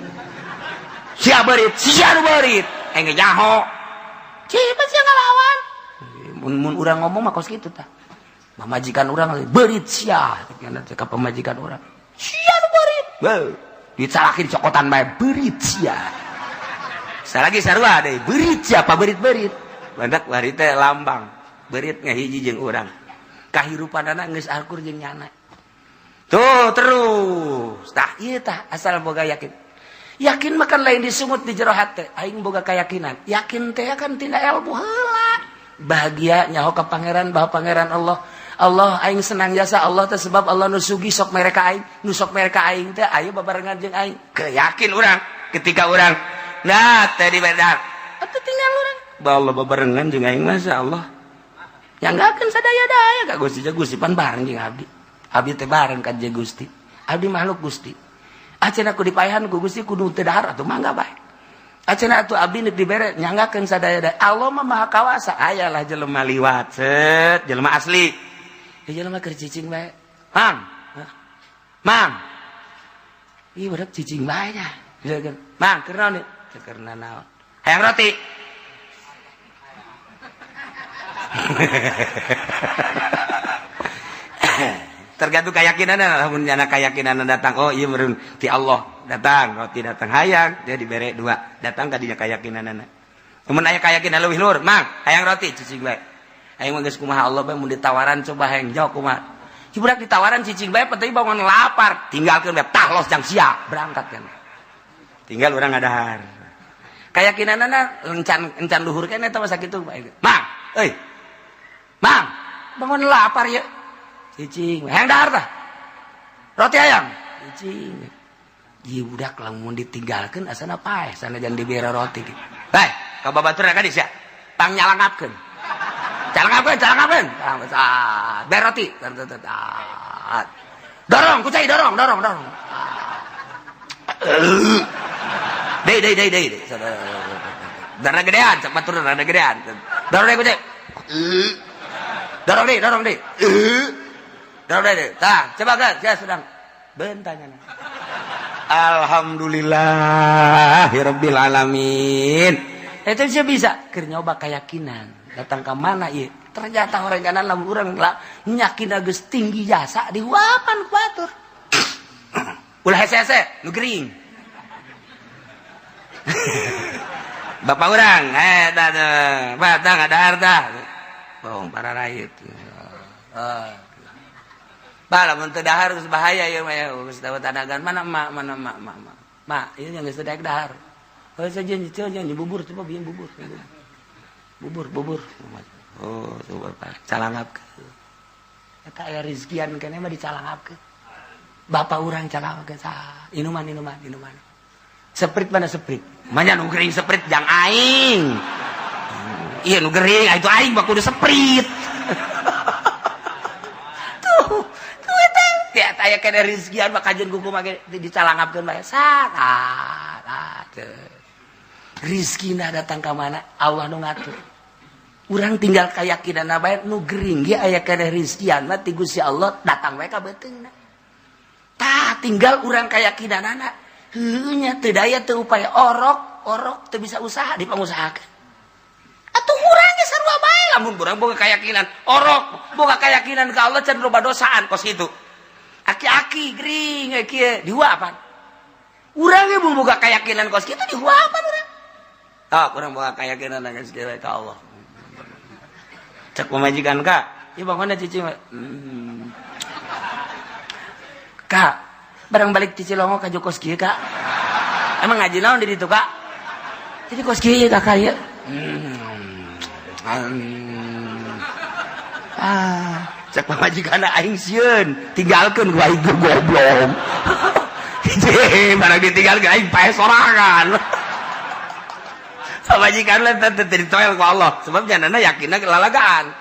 sia beurit sia nu beurit engge nyaho cipa sia ngalawan mun urang ngomong mah kos kitu tah pamajikan urang beurit sia ka pamajikan urang sia nu beurit dicalakin cokotan bae beurit sia salagi sarua deui beurit sia pa beurit-beurit badak bari teh lambang beurit ngahiji jeung urang kahirupanana geus akur jeung nyana tuh terus tah ieu tah asal boga yakin makan lain disungut di jero hate aing boga kayakinan yakin teh kan tina ilmu heula bahagia nyaho ka pangeran bahwa pangeran Allah aing senang jasa Allah teh sebab Allah nu sugi sok mereka aing nu sok mereka aing teh aya babarengan jeung aing keyakin urang ketika urang nah teh di bedak atuh tinggal urang bahwa Allah babarengan jeung aing masyaallah nyanggakeun sadaya-daya ka Gusti pan bareng jeung abdi teh bareng ka Gusti abdi makhluk Gusti acenah ku dipaehan ku Gusti kudu teu dahar atuh mangga bae acenah atuh abdi neuk dibere nyanggakeun sadaya-daya Allah mah maha kawasa aya lah jelema liwat set jelema asli jelema keur cicing bae Mang ieu budak cicing bae nya Mang keur naon keur naon hayang roti tergantung keyakinanna lamun nyana keyakinanna datang oh ieu meureun ti Allah datang roti datang hayang dia dibere 2 datang ka dinya keyakinanna mun aya keyakinan leuwih luhur mang hayang roti cicing bae hayang mah geus kumaha Allah bae mun ditawaran coba hayang jawab kumaha ieu budak ditawaran cicing bae penting bangun lapar tinggalkeun bae tah los jang sia berangkat kan tinggal urang ngadahar keyakinanna encan luhur keneh eta mah sakitu bae mang euy mang bangun lapar ya cicing hayang dahar tah roti hayang cicing ieu budak lamun ditinggalkeun asana paeh sanajan dibere roti hei ka babaturan ka dieu sia tang nyalangapkeun calangapkeun bere roti dorong kucai dorong dei darah gedean cak baturan rada gedean dorong deh kucai dorong deh tah coba kan saya sedang bentanya alhamdulillahirabbil alamin itu saya bisa keur nyoba keyakinan datang ke mana ieu ternyata orang kanan lamun urang nyakin geus tinggi jasa dihuapan ku batur ulah hese-hese nu gering bapak urang batang ada harta bohong para rakyat bala mun teu dahar geus bahaya ieu mah geus dawet adagan mana mak ieu yang geus teu daek dahar heuh sajen janji bubur coba bieu bubur oh coba calangapkeun eta aya rizkian keneh mah dicalangapkeun bapak urang calangapkeun inuman seprit mana seprit manya nu gering seprit jang aing iya nu gering itu aing mah kudu seprit tiap aya kena rizkian mah kajen kuku mah dicalangapkeun bae rizkina datang ka mana Allah nu ngatur urang tinggal keyakinan bae nu gering ge aya kena rizkian mah ti Gusti Allah datang bae ka beuteungna tah tinggal urang keyakinanana heuh nya teu daya teu upaya orok teu bisa usaha dipangusahakeun atuh urang ge sarua bae lamun urang boga keyakinan orok boga keyakinan ka Allah can loba dosaan kos kitu aki-aki gering kieu dihuapan urang ge mun boga keyakinan kos kitu dihuapan urang urang boga keyakinan geus kieu ka Allah cek pamajikan ka ieu bangona cicing Kak barang balik ti Cilongo ka kos kieu Kak emang ngaji naon di ditu Kak jadi kos kieu Kakak ieu cek pamajikanna aing sieun tinggalkeun ku aing goblok barang ditinggalkeun aing pae sorangan pamajikan teh teu ditoel ku Allah sebab janana yakinna lalagaan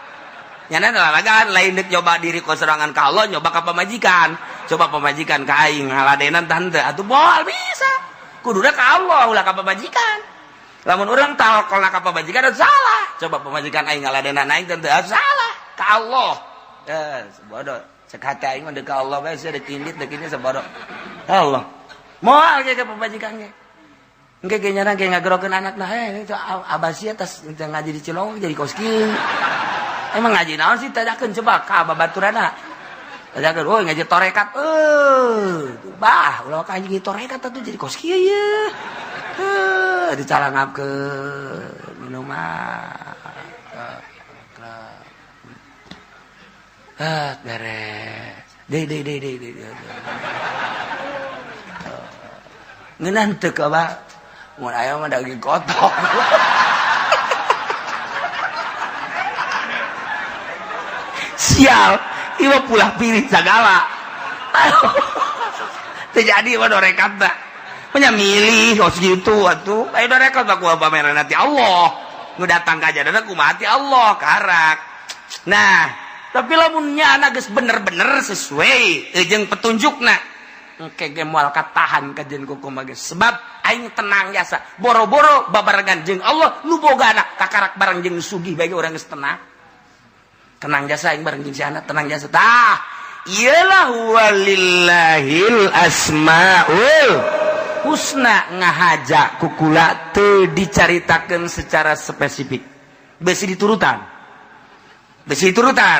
lain deuk nyoba diri ku sorangan ka Allah nyoba ka pamajikan coba pamajikan ka aing ngaladenan tante atuh moal bisa kuduna ka Allah ulah ka pamajikan lamun urang tawakal ka pamajikan salah coba pamajikan aing ngaladenan aing tante salah ka Allah sebodoh cek hati aing mah deuk ka Allah bae sia deuk indit deuk ini sebodoh Allah moal ge ka pamajikan ge engke ge nyana ge ngagerokeun anakna itu abah sia tas ngaji di Cilong jadi kos kieu. Emang ngaji naon sih tadakeun coba ka babaturanna. Tadakeun oh ngaji torekat bah ulah ka ngaji torekat atuh jadi kos kieu ye. Dicalangapkeun minuman. Beres. Deh. Ngeunaan teu ka Ba. Mun aya mah daging kotok. Sial, ieu mah pulah pilih sagala. Teu jadi mah dorekat da. Nya milih kos gitu atuh. Aya dorekat mah ku pameran ti Allah. Nu datang ka jadana kumaha ti Allah karak. Nah, tapi lamun nya anak geus bener-bener sesuai jeung petunjukna engke ge moal katahan ka jeung kukumaha geus sebab aing tenang jasa boro-boro babarengan jeung Allah nu boga anak kakarak bareng jeung sugih bae urang geus tenang jasa aing bareng jeung si anak tenang jasa tah iyalah walillahil asmaul husna ngahaja kukula teu dicaritakeun secara spesifik besi diturutan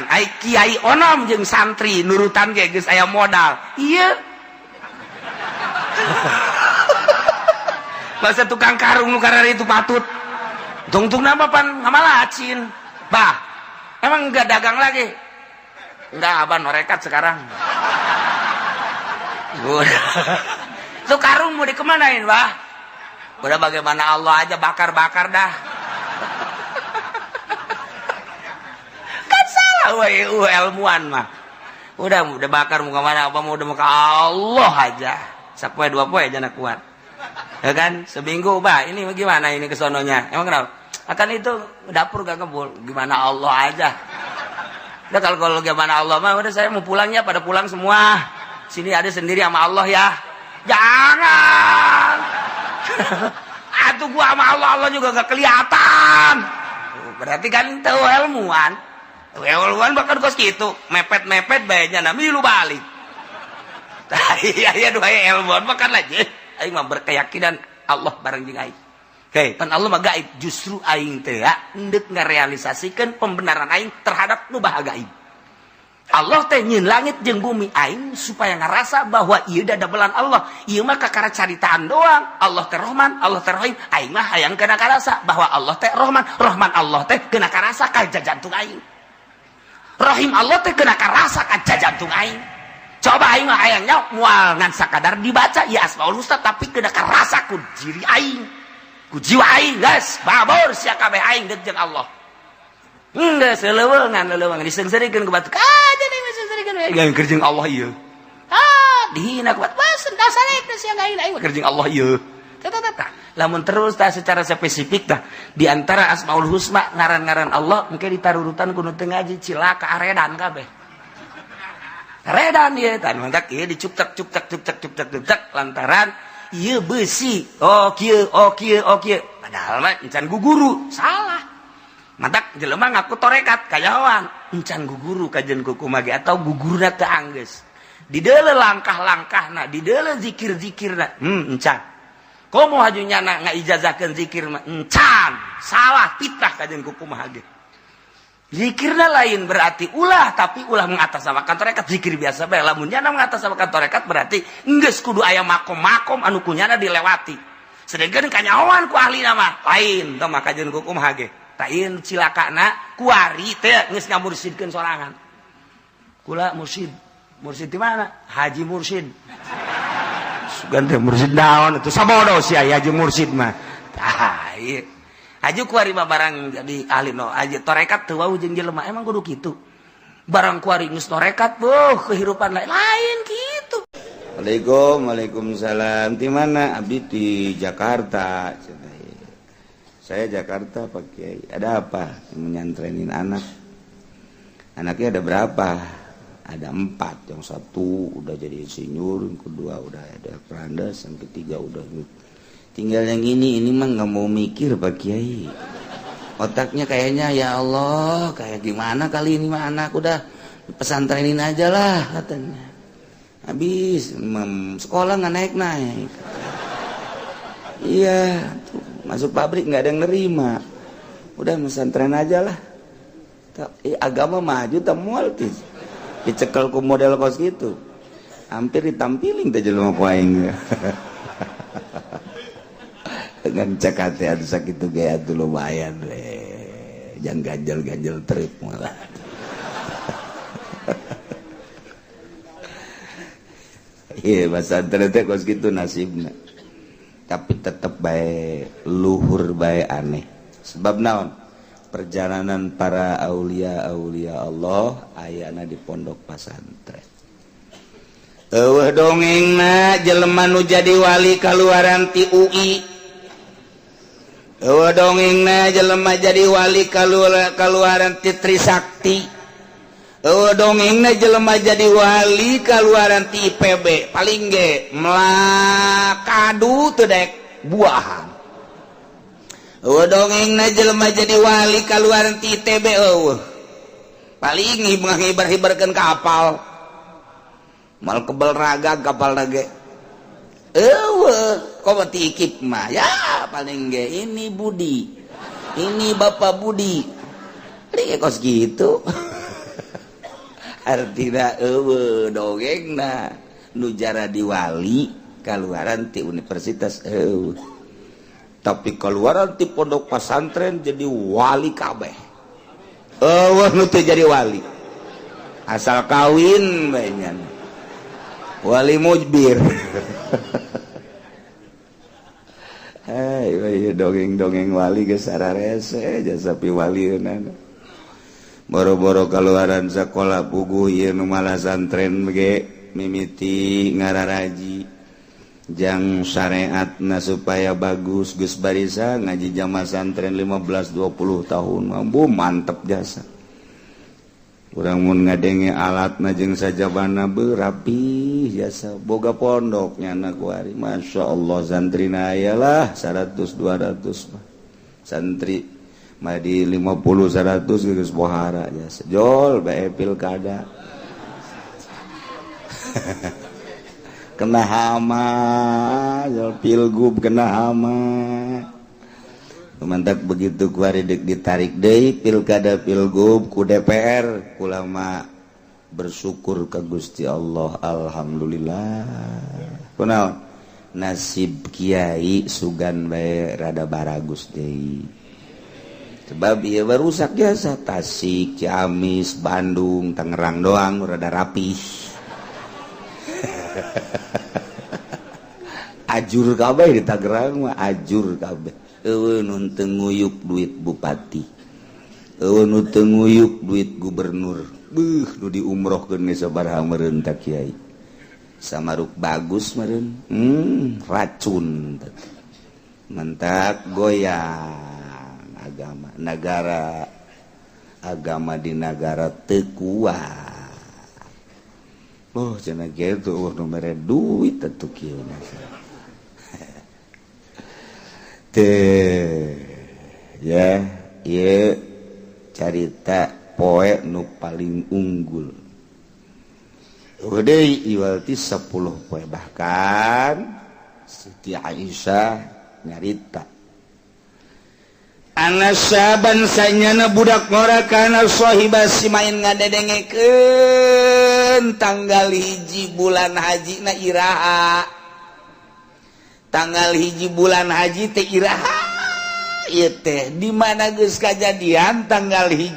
ai kiai onom jeung santri nurutan ge geus aya modal ieu masa tukang karung nu karari itu patut tungtung nama pan ngamalacin bah emang enggak dagang lagi enggak abah norekat sekarang udah itu karung mau dikemanain bah udah bagaimana Allah aja bakar-bakar dah kan salah ilmuwan mah udah bakar mau kemana apa mau udah mau ke Allah aja sapoe dua poe jana kuat ya kan seminggu bah ini gimana ini kesononya emang kenapa akan itu dapur gak kebul gimana Allah aja udah kalau gimana Allah mah udah saya mau pulangnya pada pulang semua sini ada sendiri sama Allah ya jangan atuh gua sama Allah juga gak kelihatan berarti kan tahu ilmuwan bakal kos gitu mepet bayarnya nami lu balik iya dua ilmuwan makan aja aing mah berkeyakinan Allah bareng jeung aing oke pan Allah mah gaib justru aing teh hendeuk ngarealisasikeun pembenaran aing terhadap nu bahagia gaib Allah teh nyieun langit jeung bumi aing supaya ngarasa bahwa ieu da dabelan Allah ieu mah kakara caritaan doang Allah teh Rahman Allah teh Rahim aing mah hayang kana karasa bahwa Allah teh Rahman Allah teh keuna karasa ka jantung aing Rahim Allah teh keuna karasa ka jantung aing coba aing mah hayangnya moal ngan sakadar dibaca ya Asmaul Husna tapi keuna karasa ku diri aing ku jiwa aing geus babor sia kabeh aing deuk jeung Allah geus leuweungan disengseurekeun ku batu aja nih disengseurekeun we keur jeung Allah ieu dihina ku batu basen dasarek sia aing keur jeung Allah ieu tata lamun terus tah secara spesifik tah di antara Asmaul Husna ngaran-ngaran Allah engke ditarurutan ku nu teu ngaji cilaka aredan kabeh redan ya tan mantak ieu dicukcak lantaran ieu besi oh kieu padahal mah encan guguru salah mantak jelema ngaku torekat kayawan encan guguru kajen kukumaha ge atau gugurna teu anggeus di deuleu langkah-langkahna di deuleu zikir-zikirna encan komo hajunyana ngaijazahkeun zikir mah encan salah fitnah kajen kukumaha ge zikirna lain berarti ulah tapi ulah mengatasnamakan torekat zikir biasa bae lamun nyana mengatasnamakan torekat berarti geus kudu aya makom-makom anu kunyana dilewati sedengkeun kanyawan ku ahli nama lain tah maka jeung kumaha ge tain cilakana kuari teh geus ngamursidkeun sorangan kula mursid di mana Haji Mursid sugan teh mursid naon atuh sabodo sia Haji Mursid mah tah ieu aju kuari barang jadi ahli no aja torekat teu wau jeung jelema emang kudu kitu barang kuari geus torekat kehidupan lain kitu. Waalaikumsalam di mana abdi di Jakarta saya Jakarta Pak Kiai ada apa menyantrenin anaknya ada berapa ada 4 yang satu udah jadi insinyur yang kedua udah ada perandas yang ketiga udah tinggal yang ini mah nggak mau mikir Pak Kiai otaknya kayaknya ya Allah kayak gimana kali ini mah anak udah pesantrenin aja lah katanya habis sekolah nggak naik Iya, masuk pabrik nggak ada yang nerima. Udah pesantren aja lah. Agama maju tak mual tis. Dicekel ku model kos gitu. Hampir ditampilin teh jelema poaing. Dengan cek hati adu sakitu ge atuh lumayan we. Jangan ganjel-ganjel trip malah. Iya, pesantren teh kos gitu nasibna. Tapi tetap baik luhur baik aneh. Sebab naon? Perjalanan para aulia Allah ayana di pondok pesantren. Eueuh dongengna jelema nu jadi wali kaluaran ti UI. Eueuh dongengna jelema jadi wali kaluaran ti Trisakti. Eueuh dongengna jelema jadi wali kaluaran ti IPB. Paling ge melakadu teu dek buahan. Eueuh dongengna jelema jadi wali kaluaran ti ITB eueuh. Paling ngibar-ngibarkeun kapal. Mal kebal raga kapal lagi. Eueuh, kok ti ikip mah ya paling ge ini Budi. Ini Bapak Budi. Ari kos gitu. Artina eueuh dongengna nu jadi wali kaluaran ti universitas eueuh. Tapi keluaran ti pondok pesantren jadi wali kabeh. Eueuh nu teu jadi wali. Asal kawin bae nya. Wali mujbir. Hai dongeng-dongeng wali geus sararese jasa pi walieuna. Boro-boro kaluaran sekolah puguh ieu nu malah santren ge mimiti ngararaji. Jang syariatna supaya bagus geus barisa ngaji jamaah santren 15-20 tahun mampu mantep jasa. Urang mun ngadenge alatna jeung sajabana rapi jasa boga pondoknya anak kuari masyaallah santrina ayalah 100-200 santri madi 50-100 geus pohara jasa jol bae pilkada. Kena hama jol pilgub kena hama mantap begitu kuari dek ditarik deui pilkada pilgub ku DPR ulama bersyukur ka Gusti Allah alhamdulillah kunaon nasib kiai sugan bae rada baragus deui sebab ieu barusak jasa Tasik Ciamis Bandung Tangerang doang rada rapih ajur kabeh di Tangerang mah ajur kabeh. Eueuh nu teu nguyuk duit bupati. Eueuh nu teu nguyuk duit gubernur. Beuh nu diumrohkeun ge sabaraha meureun ta kiai. Samaruk bagus meureun. Racun. Mentak goyang agama negara agama di negara teu kuat. Oh cenah kitu nu mere duit atuh kieu mah. Ya ieu carita poe nu paling unggul deui iwalti 10 poe bahkan Siti Aisyah nyarita ana saban sanyana budak ngora kana sahiba simain ngadedengekeun tanggal 1 bulan haji na iraha tanggal 1 bulan haji teh iraha ieu teh di mana geus kajadian tanggal 1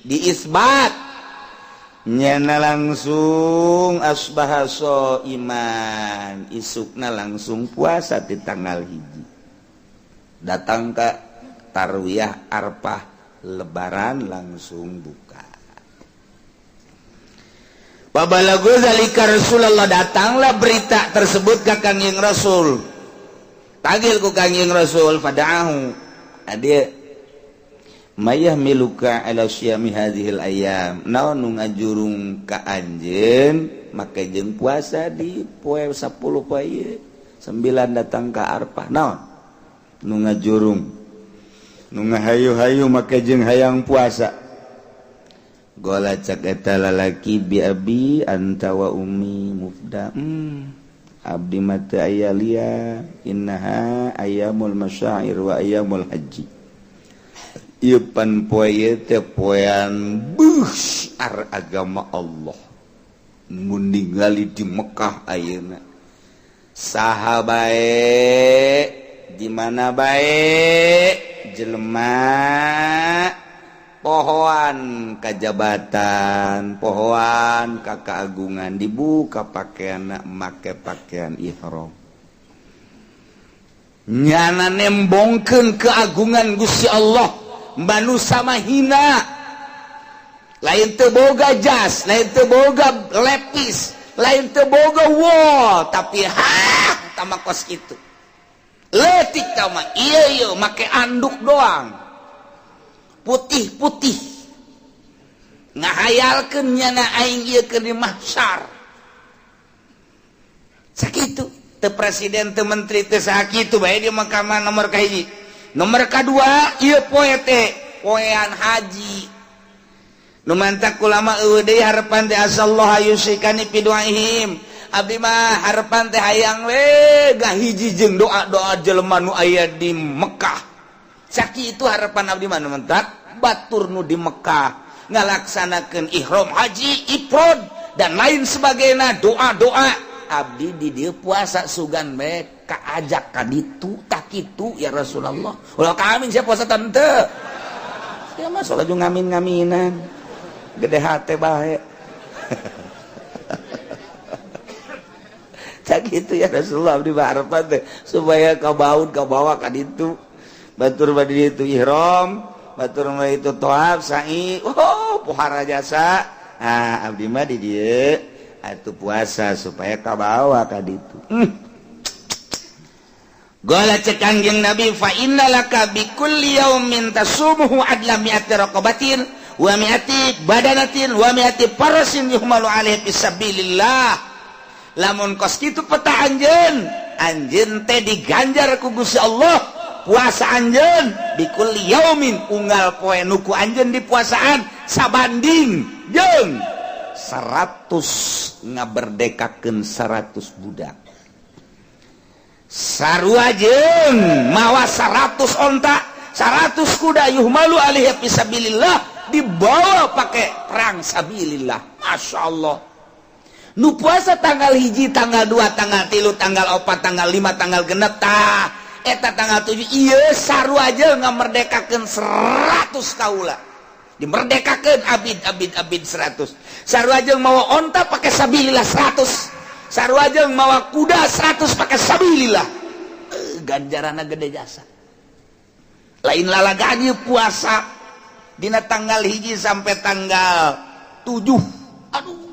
di isbat nyana langsung asbaha iman isukna langsung puasa di tanggal 1 datang ke tarwiyah arpah lebaran langsung buka babalagu zalika Rasulullah datanglah berita tersebut ke Kangjeng Rasul. Tagil ku Kangjeng Rasul fada'ahu. Adia mayah miluka ala syami hadhil ayam. Naon nu ngajurung ka anjeun make jeung puasa di poe 10 poe ieu. 9 datang ka Arfah. Naon? Nu ngajurung. Nu ngahayu-hayu make jeung hayang puasa. Gola cak eta lalaki bi abi anta wa ummi mufda abdi mata ayalia innaha ayamul masyair wa ayamul haji ieu pan poe teh poean agama Allah mun ningali di Mekah ayeuna saha bae di mana bae jelema pohoan kajabatan pohoan kakaagungan dibuka pakaian make pakaian ihram nyana nembongkeun keagungan Gusti Allah manusia mah hina lain teu boga jas lain teu boga lepis lain teu boga wall tapi tama kos kitu leutik tama ieu make anduk doang putih-putih ngahayalkeun nyana aing ieu keur di mahsyar sakitu teu presiden teu menteri teu sakitu bae di mahkamah nomor kahiji nomor kadua ieu poe teh poean haji nu mantak ulama eueuh deui harepan teh asallahu yusyikani fi du'aihim abdi mah harepan teh hayang we gahiji jeung doa-doa jelema nu aya di Mekah sakitu harapan abdi mah nu mantak batur nu di Mekah ngalaksanakeun ihram haji ifrad dan lain sebagainya doa-doa abdi di dieu puasa sugan bae kaajak ka ditu tak kitu ya Rasulullah ulah kami sia puasa tante ya mah salah jeung ngamin-ngaminan gede hate bae tak kitu ya Rasulullah abdi harapan teh supaya kabaud kabawa ka ditu batur bade ditu ihram batur mah itu toab sa'i pohara jasa abdi mah di dieu atuh puasa supaya kabawa ka ditu Gala cek Kangjeng Nabi fa innalaka bi kulli yaumin tasumuhu adla mi'ati raqabatin wa mi'ati badanatin wa mi'ati farasin yuhmalu alaihi fisabilillah lamun kos kitu peta anjeun teh diganjar ku Gusti Allah puasa anjeun bikulli yaumin unggal poe nuku anjeun di puasaan sabanding jeung 100 ngaberdekakeun 100 budak sarua jeung mawa 100 onta 100 kuda yuhmalu alaihi fisabilillah dibawa pakai perang sabilillah masyaallah nu puasa tanggal 1 tanggal 2 tanggal 3 tanggal 4 tanggal 5 tanggal 6 tah eta tanggal 7 ieu sarua jeung ngamerdekakeun 100 kaula dimerdekakeun abid 100 sarua jeung mawa onta pake sabilillah 100 sarua jeung mawa kuda 100 pake sabilillah ganjaranna gede jasa lain lalaganya puasa dina tanggal 1 sampai tanggal 7 aduh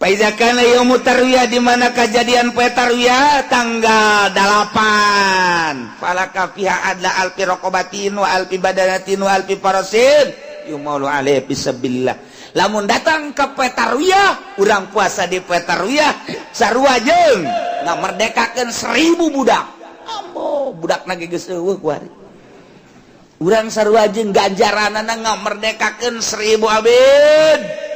Faiza kana yaumut tarwiyah di mana kejadian poe tarwiyah tanggal 8 falaka fiha adla alfi raqabatin wa alfi badanatin wa alfi farasin yumaulu alaihi fisabilillah lamun datang ke poe tarwiyah urang puasa di poe tarwiyah sarua jeung ngamerdekakeun 1000 budak ambo budakna geus eueuh ku ari urang sarua jeung ganjaranana ngamerdekakeun 1000 abid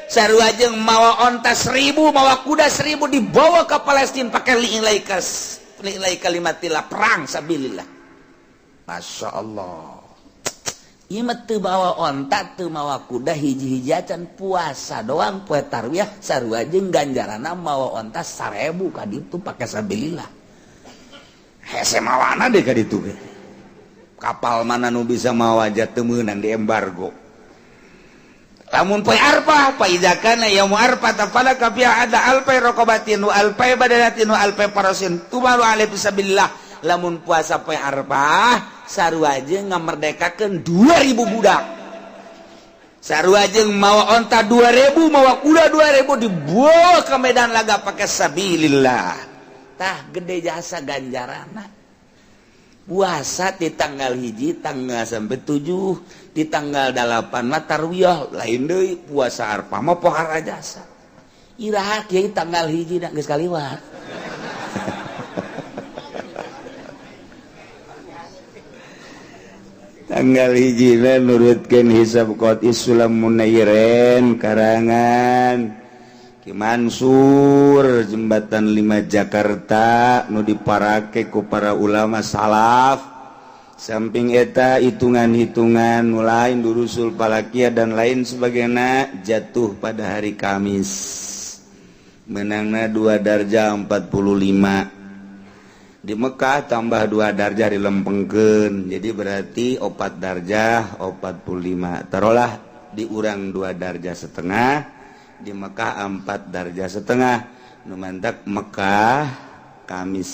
sarua jeung mawa onta 1000 mawa kuda 1000 dibawa ke Palestina pakai li'ilai kalimatillah perang sabilillah masyaallah ieu mah teu bawa onta teu mawa kuda hiji-hiji acan puasa doang poe tarwiyah sarua jeung ganjaranna mawa onta 1000 ka ditu pakai sabilillah hese mawana deui ka ditu kapal mana nu bisa mawa aja teu meunang di embargo lamun poe arfah fa iza kana yaum arfah tafalaka fiha ada alfai raqabatin wa alfai badanatin wa alfai farasin tumalu alaihi fisabilillah lamun puasa poe arfah sarua jeung ngamerdekakeun 2000 budak sarua jeung mawa onta 2000 mawa kuda 2000 dibawa ke medan laga pakai sabilillah tah gede jasa ganjaranna puasa di tanggal 1 tanggal sampai 7 di tanggal 8 mah tarwiyah lain deui puasa arfah mah pohara jasa iraha kieu tanggal 1 da geus kaliwat tanggal 1 na nurutkeun hisab qot isulam munairen karangan Mansur jembatan 5 Jakarta nu diparake ku para ulama salaf samping eta hitungan-hitungan mulai durusul palakia dan lain sebagainya jatuh pada hari Kamis menangna 2 darjah 45 di Mekah tambah 2 darjah dilempengkeun jadi berarti 4 darjah 45 taruhlah diurang 2 darjah setengah di Mekah 4 darjah setengah nu mantak Mekah Kamis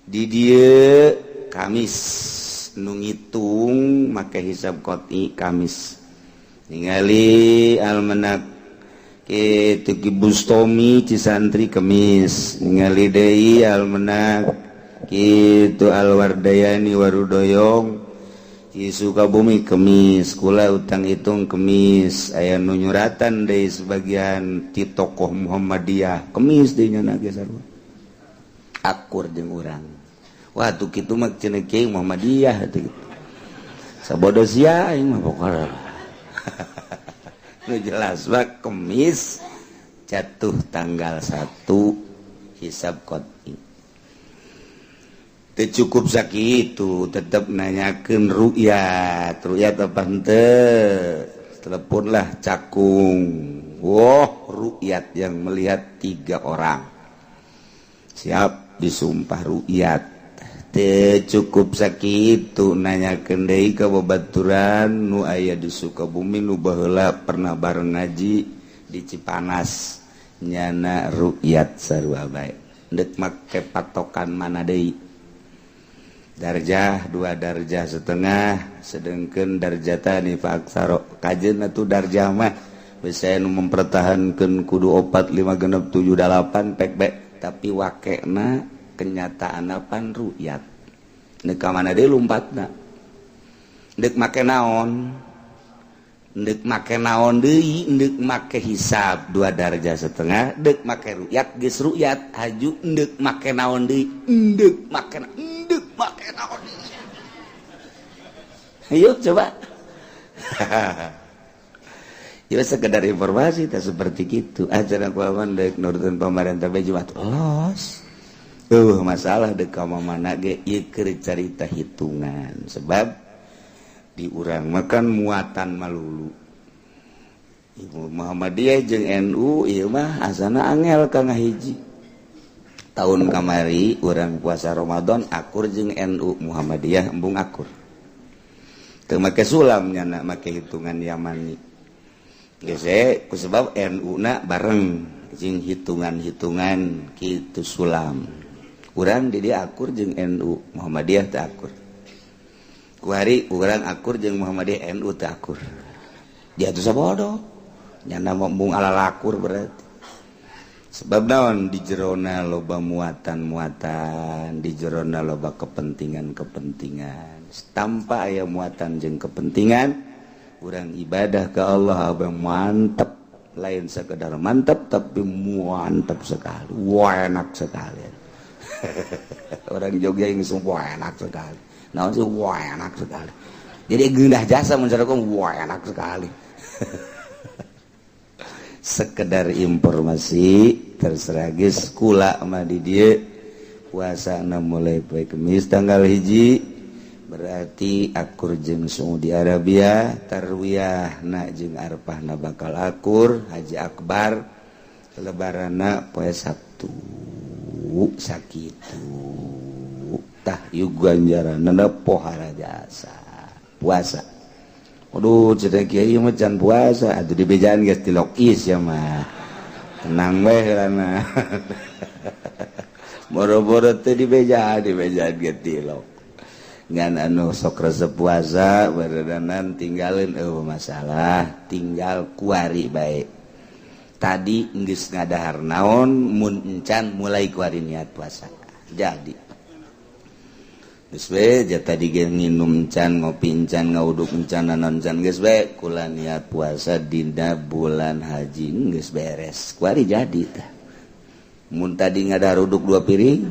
di dieu Kamis nu ngitung make hisab qot'i Kamis ningali almanak kitu Ki Bustomi Cisantri Kemis ningali deui almanak kitu Alwardayani Warudoyong Ci Sukabumi Kemis kula utang hitung Kemis aya nu nyuratan deui sebagian ti tokoh Muhammadiyah Kemis deui nya ge sarua akur jeung urang wah tuh kitu mah cenah kieu Muhammadiyah atuh gitu sabodo sia aing mah pokona nu jelas mah Kemis jatuh tanggal 1 hisab qot'i teu cukup sakitu tetep nanyakeun ru'yat apa henteu teleponlah cakung ru'yat yang melihat 3 orang siap disumpah ru'yat teu cukup sakitu nanyakeun deui ka babaturan nu aya di Sukabumi nu baheula pernah bareng ngaji di Cipanas nyana ru'yat sarua bae deuk make patokan mana deui darjah 2 darjah setengah sedengkeun darjatan fa aksaro kajeun atuh darjah mah bisa nu mempertahankeun kudu 4 5 genep 7 8 pek bae tapi wakena kenyataan pan ru'yat neuk ka mana deui lompatna deuk make naon deui deuk make hisab 2 darjah setengah deuk make ru'yat geus ru'yat haju deuk make naon deui deuk make naon deui ayo coba ya sekedar informasi tak seperti gitu ajaran kuaman deuk nurutan pemerintah Jumat los masalah dek ka mana ge ieu keur carita hitungan sebab di urang makan muatan malulu Ibu Muhammadiyah jeung NU ieu mah asana angel ka ngahiji tahun kamari urang puasa Ramadan akur jeung NU Muhammadiyah embung akur teu make sulam nyana make hitungan Yamani geus kusebab NU na bareng jeung hitungan-hitungan kitu sulam urang di dia akur jeung NU Muhammadiyah teu akur ku hari urang akur jeung Muhammadiyah NU teu akur dia teh sabodo nyana mung alalakur berarti sebab naon di jerona loba muatan-muatan di jerona loba kepentingan-kepentingan tanpa aya muatan jeung kepentingan urang ibadah ke Allah abang mantep lain sekedar mantep tapi mantep sekali enak sekali orang Jogja yang semua enak sekali naon sih enak sekali jadi gendah jasa mencarakan enak sekali sekedar informasi terserah geus kula mah di dieu puasana mulai poe Kemis tanggal 1 berarti akur jeung Saudi Arabia tarwiyahna jeung arfahna bakal akur haji akbar lebaranna poe Sabtu sakitu tah yuk ganjaranna pohara jasa puasa aduh cenah kieu mah can puasa atuh dibejaan geus ti lokis ya mah tenang we heulana boro-boro teh dibejaan ge ti lok ngan anu sok resep puasa beredanan tinggalin masalah tinggal kuari bae tadi geus ngadahar naon mun encan mulai kuari niat puasa jadi geus we tadi ge nginum encan ngopi encan ngauduk encan naon encan geus we kula niat puasa dina bulan haji geus beres kuari jadi tah mun tadi ngadahar uduk 2 piring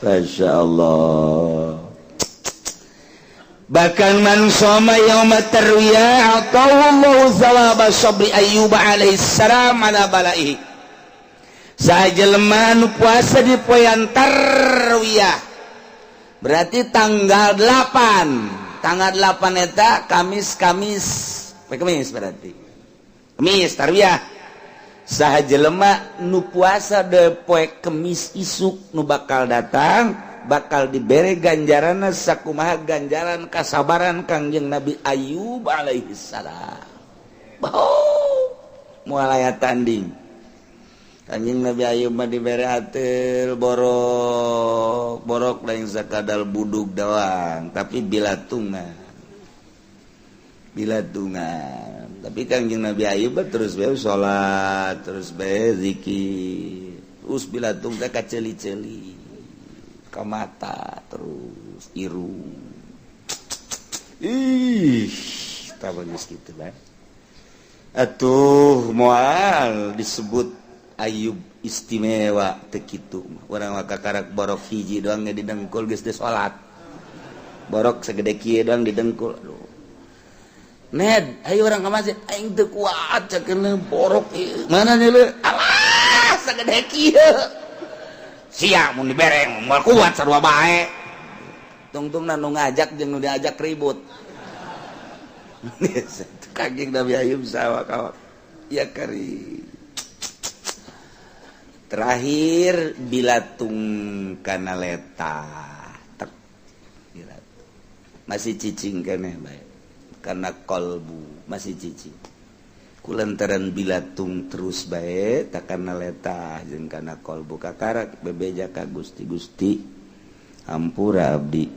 Masya Allah bahkan man shoma yauma tarwiyah atawallahu thawaba sabri ayyub alaihi salam ala balaihi sajelema nu puasa di poean tarwiyah berarti tanggal 8 eta Kamis berarti Kamis tarwiyah saha jelema nu puasa de poe Kemis isuk nu bakal datang bakal dibere ganjaran sakumaha ganjaran kasabaran Kangjeng Nabi Ayub alaihi salam. Moal aya tanding. Kangjeng Nabi Ayub mah dibere hatil borok lain sakadal budug doang, tapi bilatungan. Tapi Kangjeng Nabi Ayub terus bae salat, terus bae zikir. Terus bilatung teh kaceli-celi. Ke mata terus irung tak bagus gitu kan atuh moal disebut Ayub istimewa teu kitu urang mah kakarak borok hiji doang didengkul geus teu salat borok sagede kieu doang didengkul aduh Ned ayo urang ka masjid aing teu kuat cakeun borok mana nih le alah sagede kieu siap mun dibereng moal kuat sarua bae tungtungna nu ngajak jeung nu diajak ribut Kangjeng Nabi Ayub sawak ya kari terakhir bilatung kana leta masih cicing keneh bae kana kolbu masih cicing kulantaran bilatung terus bae takana letah jeung kana kolbu kakarak bebeja ka Gusti hampura abdi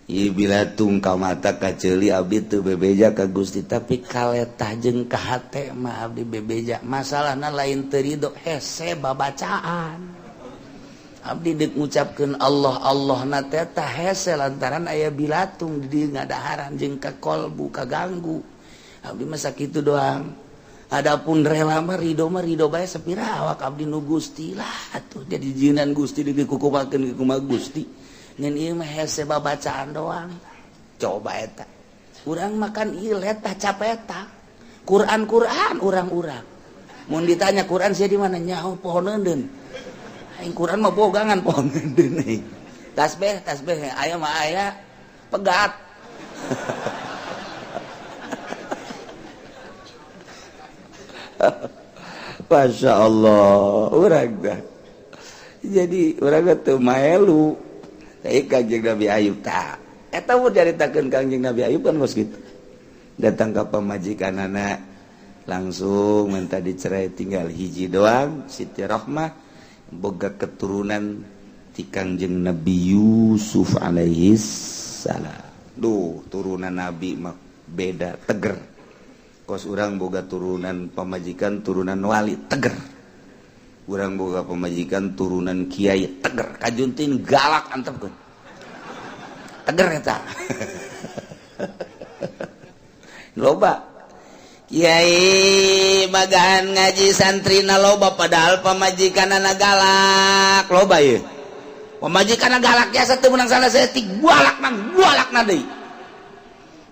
ieu bilatung ka mata ka ceuli abdi teu bebeja ka Gusti tapi ka letah jeung ka hate mah abdi bebeja masalahna lain teu ridho hese babacaan abdi deuk ngucapkeun Allah na teh tah hese lantaran aya bilatung di dieu ngadaharan jeung ka kolbu kaganggu abdi mah sakitu doang. Adapun rela mah ridho bae sapira awak abdi nu Gusti lah atuh jadi jieunan Gusti dikukumakeun ku kumaha Gusti. Ngan ieu mah hese babacaan doang. Coba eta. Urang makan ieu letah capeta. Quran urang-urang. Mun ditanya Quran sia di mana nyaho pohon eundeun. Aing Quran mah bogangan pohon eundeun. Tasbih aya mah aya pegat. Masya Allah urang dah jadi urang teu maelu tapi Kangjeng Nabi Ayub tak eta mun caritakeun Kangjeng Nabi Ayub kan geus kitu datang ka pamajikanana langsung minta dicerai tinggal hiji doang Siti Rohmah boga keturunan ti Kangjeng Nabi Yusuf alaihi salam turunan Nabi mah beda teger kos urang boga turunan pamajikan turunan wali teger urang boga pamajikan turunan kiai teger kajuntin galak antepkeun teger eta loba kiai magahan ngaji santrina loba padahal pamajikanana galak loba ieu pamajikanana galak biasa teu meunang salah setik gualakna deui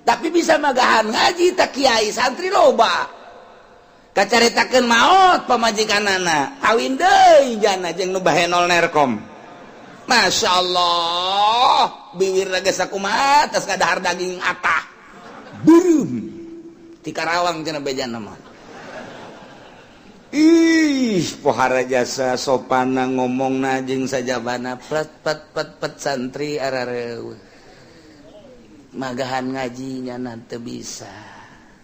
tapi bisa magahan ngaji tak kiai santri loba kacaritakeun maot pamajikanana kawin deui jana jeung nu bahenol nerkom Masya Allah bibir lagi sakumaha tas kadahar daging atah burum ti Karawang cenah bejana mah pohara jasa sopana ngomongna jeung sajabana pet santri arareueuh magahan ngajinya nanti bisa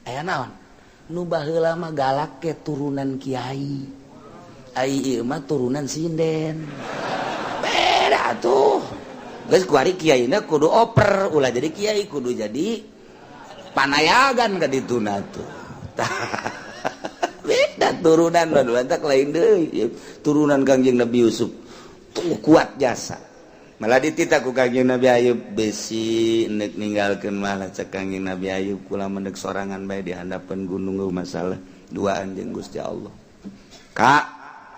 aya naon nu baheula mah galak ke turunan kiai ai ieu mah turunan sinden beda tuh geus kuari kiaina kudu oper ulah jadi kiai kudu jadi panayagan ka dituna tuh beda turunan badak lain deui turunan Kangjeng Nabi Yusuf tuh kuat jasa malah ditita ku Kangjeng Nabi Ayub besi nek ninggalkeun malah cek Kangjeng Nabi Ayub kula mendek sorangan bae di handapan gunung masalah duaan jeung Gusti Allah Kak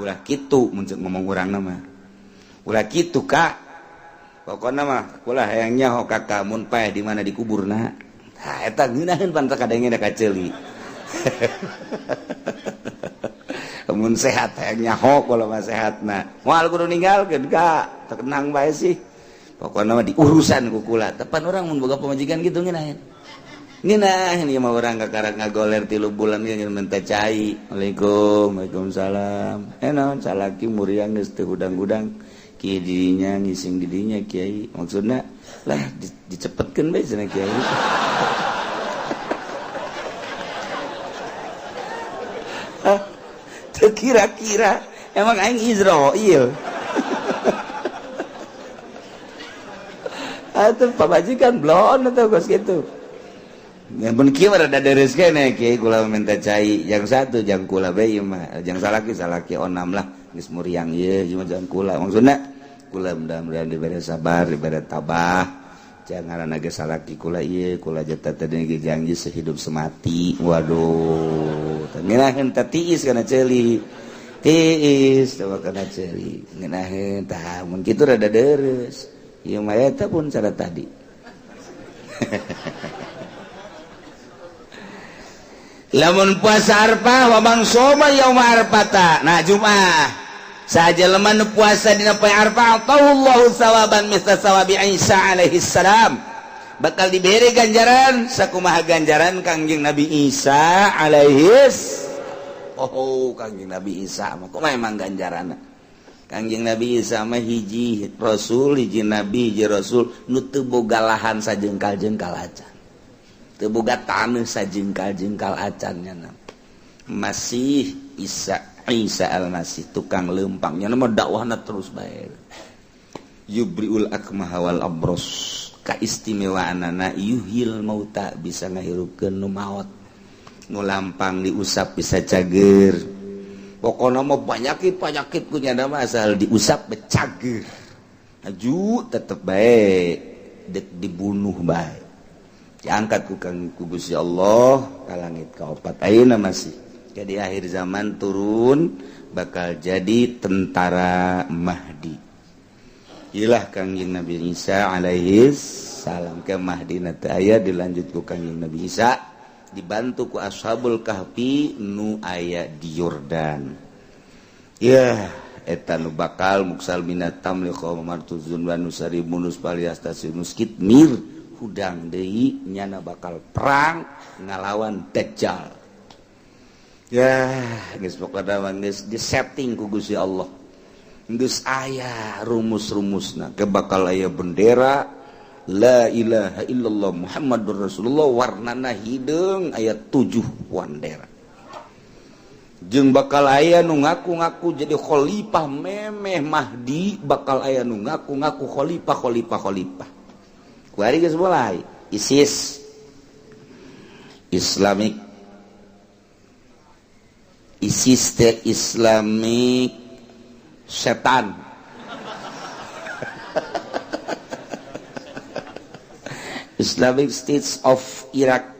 ulah kitu mun ngomong urang mah ulah kitu Kak pokoknya mah kulah hayang nyaho kakak mun paeh di mana dikuburna. Tah eta ngeunaheun pan kadenge da kaceli. Mun sehat hayang nyaho kalau mah sehatna. Moal kudu ninggalkeun ka, tenang bae sih. Pokoknya mah diurusan ku kula. Tepan urang mun boga pamajikan kitu ngeunaheun. Ngeunaheun ieu mah urang kakarek ngagoler 3 bulan ieu ngeun teh cai. Waalaikumsalam. Naon salaki muriang geus teu hudang-hudang. Kiai dirinya ngising dirinya kiai maksudnya lah dicepetkeun bae cenah kiai. Teu kira-kira emang aing Israil. Atuh pamajikan blon atuh geus kitu. Mun kieu rada deres keneh kiai kula minta cai yang satu jang kula bae ieu mah jang salaki onam lah geus muriang ieu cuma jang kula maksudna kula mudah-mudahan dibere sabar dibere tabah jangan ge salaki kula ieu kula jeta teh ge janji sehidup semati waduh ngeunaheun teh tiis kana ceuli tiis teh kana ceuli ngeunaheun tah mun kitu rada deres ieu mah eta pun cara tadi. Lamun puasa Arfah wa man shoma yauma Arfata. Nah Jumat saja lemah puasa dina poe Arfah Allahu sawaban misla sawabi Isa alaihi salam. Bakal diberi ganjaran sakumaha ganjaran Kangjeng Nabi Isa alaihi Kangjeng Nabi Isa mah kumaha emang ganjaranna. Kangjeng Nabi Isa mah hiji rasul, hiji nabi, hiji rasul nu teu boga lahan sajengkal-jengkal acan. Teu boga taneuh sajengkal-jengkal acannya masih Isa al-Masih tukang leumpang nya mah dakwahna terus bae yubriul akmaha wal abros kaistimewaanana yuhil mauta bisa ngahirupkeun nu maot nu lampang diusap bisa cager pokona mah panyakit ku nya mah asal diusap becager aju tetep bae dek dibunuh bae diangkat ku Gusti Allah ka langit kaopat ayeuna masih jadi akhir zaman turun bakal jadi tentara Mahdi ilah Kangjeng Nabi Isa alaihi salam ke Mahdi na teu aya dilanjut ku Kangjeng Nabi Isa dibantu ku ashabul kahfi nu aya di Yordan ya eta nu bakal muksal minatam li qaum martuzun wa nusari munus paliastasinus kitmir hudang deui nyana bakal perang ngalawan Dajjal. Ya, geus pokona mah geus di-setting ku Gusti Allah. Geus aya rumus-rumusna, ke bakal aya bendera la ilaha illallah Muhammadur Rasulullah warnana hideung aya 7 wandera. Jeung bakal aya nu ngaku-ngaku jadi khalifah memeh Mahdi, bakal aya nu ngaku-ngaku khalifah. Kuari geus mulai ISIS Islamic setan Islamic States of Iraq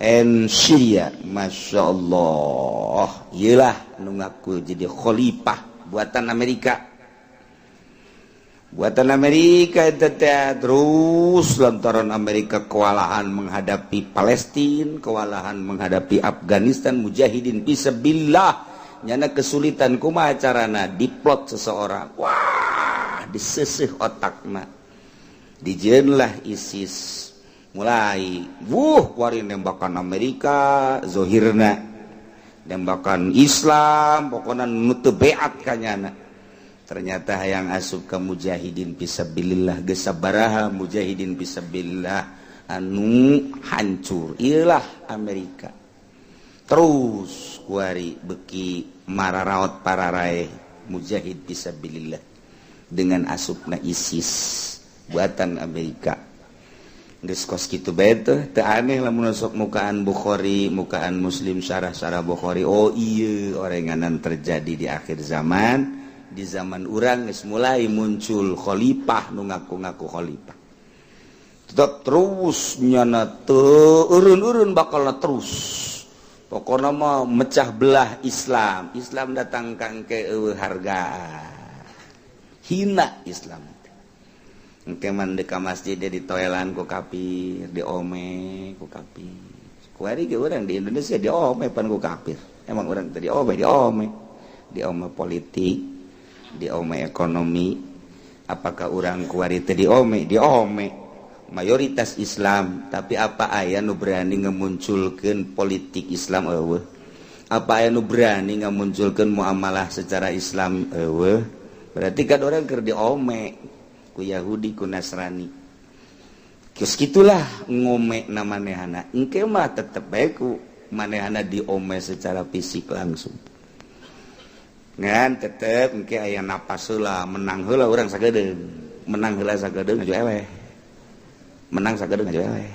and Syria. Masya Allah iyalah nu ngaku jadi khalifah buatan Amerika itu terus lantaran Amerika kewalahan menghadapi Palestina, kewalahan menghadapi Afghanistan, mujahidin fisabilillah nyana kesulitan kumaha carana diplot seseorang wah diseseuh otakna dijieunlah ISIS mulai wari nembakan Amerika zohirna nembakan Islam pokoknya nu teu beat kanyana. Ternyata hayang asup ka mujahidin fisabilillah geus sabaraha mujahidin fisabilillah anu hancur ieulah Amerika. Terus kuari beki mararaot pararae mujahid fisabilillah dengan asupna ISIS buatan Amerika. Geus kos kitu bae teh teu aneh lamun sok mukaan Bukhari, mukaan Muslim syarah-syarah Bukhari. Oh ieu orenganan terjadi di akhir zaman. Di zaman urang geus mulai muncul khalifah nu ngaku-ngaku khalifah. Tetep terus nyana teu eureun-eureun bakalna terus. Pokona mah mecah belah Islam. Islam datang ka engke eueuh hargaan. Hina Islam. engke mandeka masjid di toelan ku kafir, diome ku kafir. Kuari ge urang di Indonesia diome pan ku kafir. Emang urang teh diome. Diome politik, diome ekonomi. Apakah urang kuari teh diome? Diome. Mayoritas Islam, tapi apa aya nu berani ngamunculkeun politik Islam eueuh? Apa aya nu berani ngamunculkeun muamalah secara Islam eueuh? Berarti kan orang keur diome ku Yahudi ku Nasrani. Geus kitulah ngome na manehana. Engke mah tetep bae ku manehana diome secara fisik langsung. Ngan tetep engke aya napas heula, menang heula urang sagedeung. Menang heula sagedeung ngaju eleh. Menang sagedeung ngaju eleh.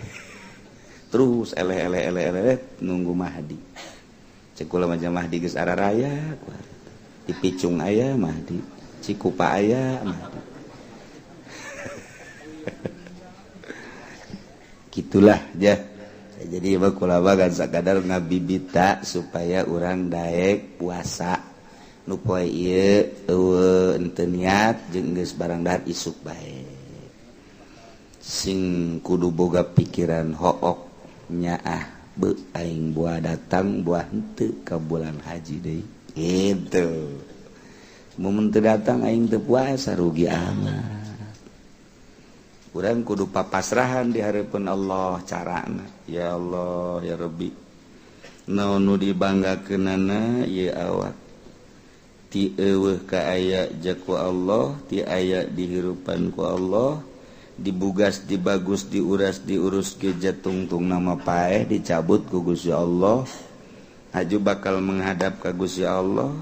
Terus eleh nunggu Mahdi. Cek kula mah Mahdi geus araraya, dipicung aya Mahdi. Cikupa aya Mahdi. Gitulah ya. Jadi kula bagan sakadar ngabibita supaya urang daek puasa nu poe ieu eueuh henteu niat jeung geus barang dahar isuk bae. Sing kudu boga pikiran hook nyaah beu aing buah datang buah henteu ka bulan haji deui. Gitu. Momen teu datang aing teu puasa rugi amat. Urang kudu papasrahan di hareupeun Allah carana. Ya Allah ya Rabbi. Naon nu dibanggakeunana ieu awak. Ti eueuh ka aya jaku Allah, ti aya dihirupan ku Allah, dibugas dibagus diuras diurus ge jatungtung nama paeh dicabut ku Gusti Allah. Aju bakal menghadap ka Gusti Allah.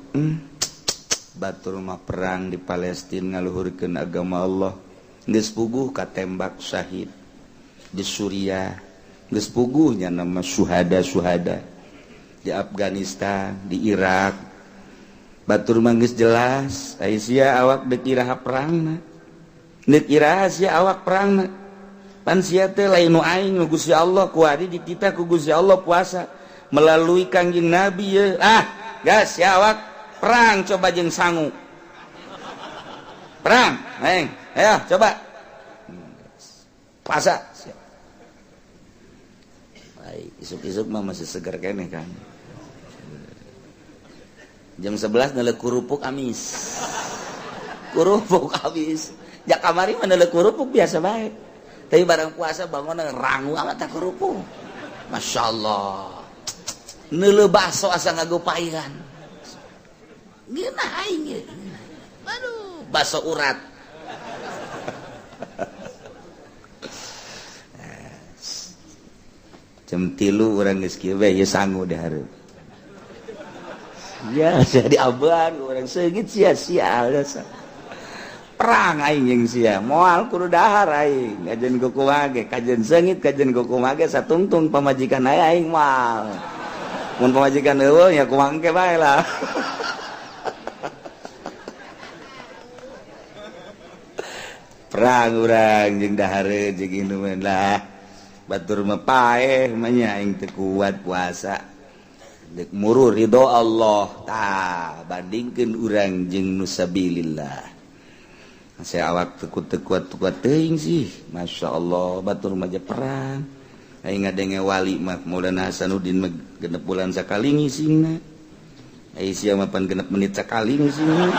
Batur mah perang di Palestina ngaluhurkeun agama Allah. Geus puguh katembak syahid di Suriah, geus puguh nya nama syuhada di Afghanistan, di Irak. Batur mah geus jelas ai sia awak deuk iraha perangna. Deuk iraha sia awak perangna. Pan sia teh lain nu aing Gusti Allah kuari dititah ku Gusti Allah puasa melalui Kangjeng Nabi ye. Gas sia awak perang coba jeung sangu. Perang, aing. Ayo coba puasa. Baik, isuk-isuk mah masih segar keneh kan. Jam 11 neuleuh kurupuk amis. Kurupuk amis. Jak kamari mah neuleuh kurupuk biasa bae. Tapi barang puasa bangun rangu amat tak kurupuk. Masyaallah. Neuleuh baso asa ngagopayan. Geunah aing ge. Aduh, baso urat. Jam 3 urang geus kieu bae ieu sangu di hareup. Ya, jadi aban urang seungit sia-sia dasar. Perang aing jeung sia, moal kudu dahar aing. Kajen kukumaha ge, kajen seungit, kajen kukumaha ge satungtung pamajikan aing moal. Mun pamajikan eueuh nya kumaha engke bae lah. Perang urang jeung dahare jeung ieu lah. Batur mah paeh mah nya aing teu kuat puasa. Deuk muru ridho Allah tah bandingkeun urang jeung nu sabilillah. Saya awak teu kuat teuing sih. Masyaallah batur mah perang. Aing ngadenge wali mah Maulana Hasanuddin mah genep bulan sakali ngisingna. Ai sia mah pan genep menit sakali ngisingna.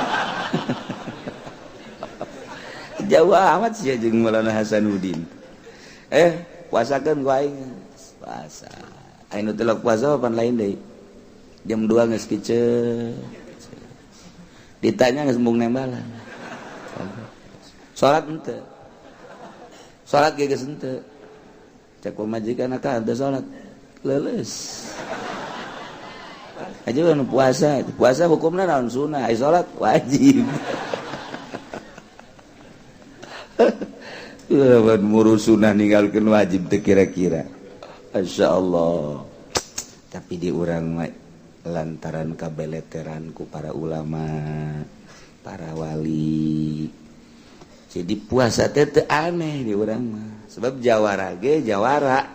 Jauh amat sih jeung Maulana Hasanuddin. Puasakeun ku aing. Puasa. Aing nu teu puasa pan lain deui. Jam 2 geus kiceu. Ditanya geus embung nembalan. Salat henteu. Salat ge geus henteu. Cek pamajikan ka henteu salat. Leuleus. Aja nu puasa, puasa hukumna naon sunah, ai salat wajib. Lawan muru sunah ninggalkeun wajib teh kira-kira. Masyaallah. Tapi di urang mah lantaran kabeleteran ku para ulama, para wali. Jadi puasa teh teu aneh di urang mah. Sebab jawara ge jawara.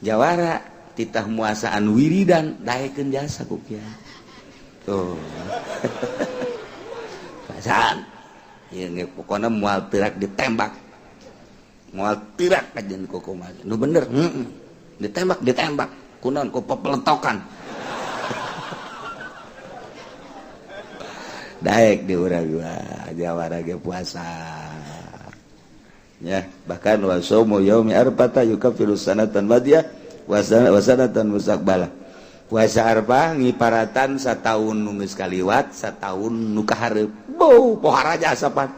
Jawara titah muasaan wiridan daekeun jasa ku kieu. Tuh. Pasaan. Ieu ge pokona moal teurak ditembak. moal tirak kajen ku kumaha nu bener ditembak kunaon ku pepelentokan daek di urang Jawa ge puasa ya bahkan wa saumu yaumi arfata yukaffiru sanatan madiyah wa sanatan mustaqbalah puasa Arfah ngiparatan sataun nu geus kaliwat sataun nu kahareup beuh pohara jasa pan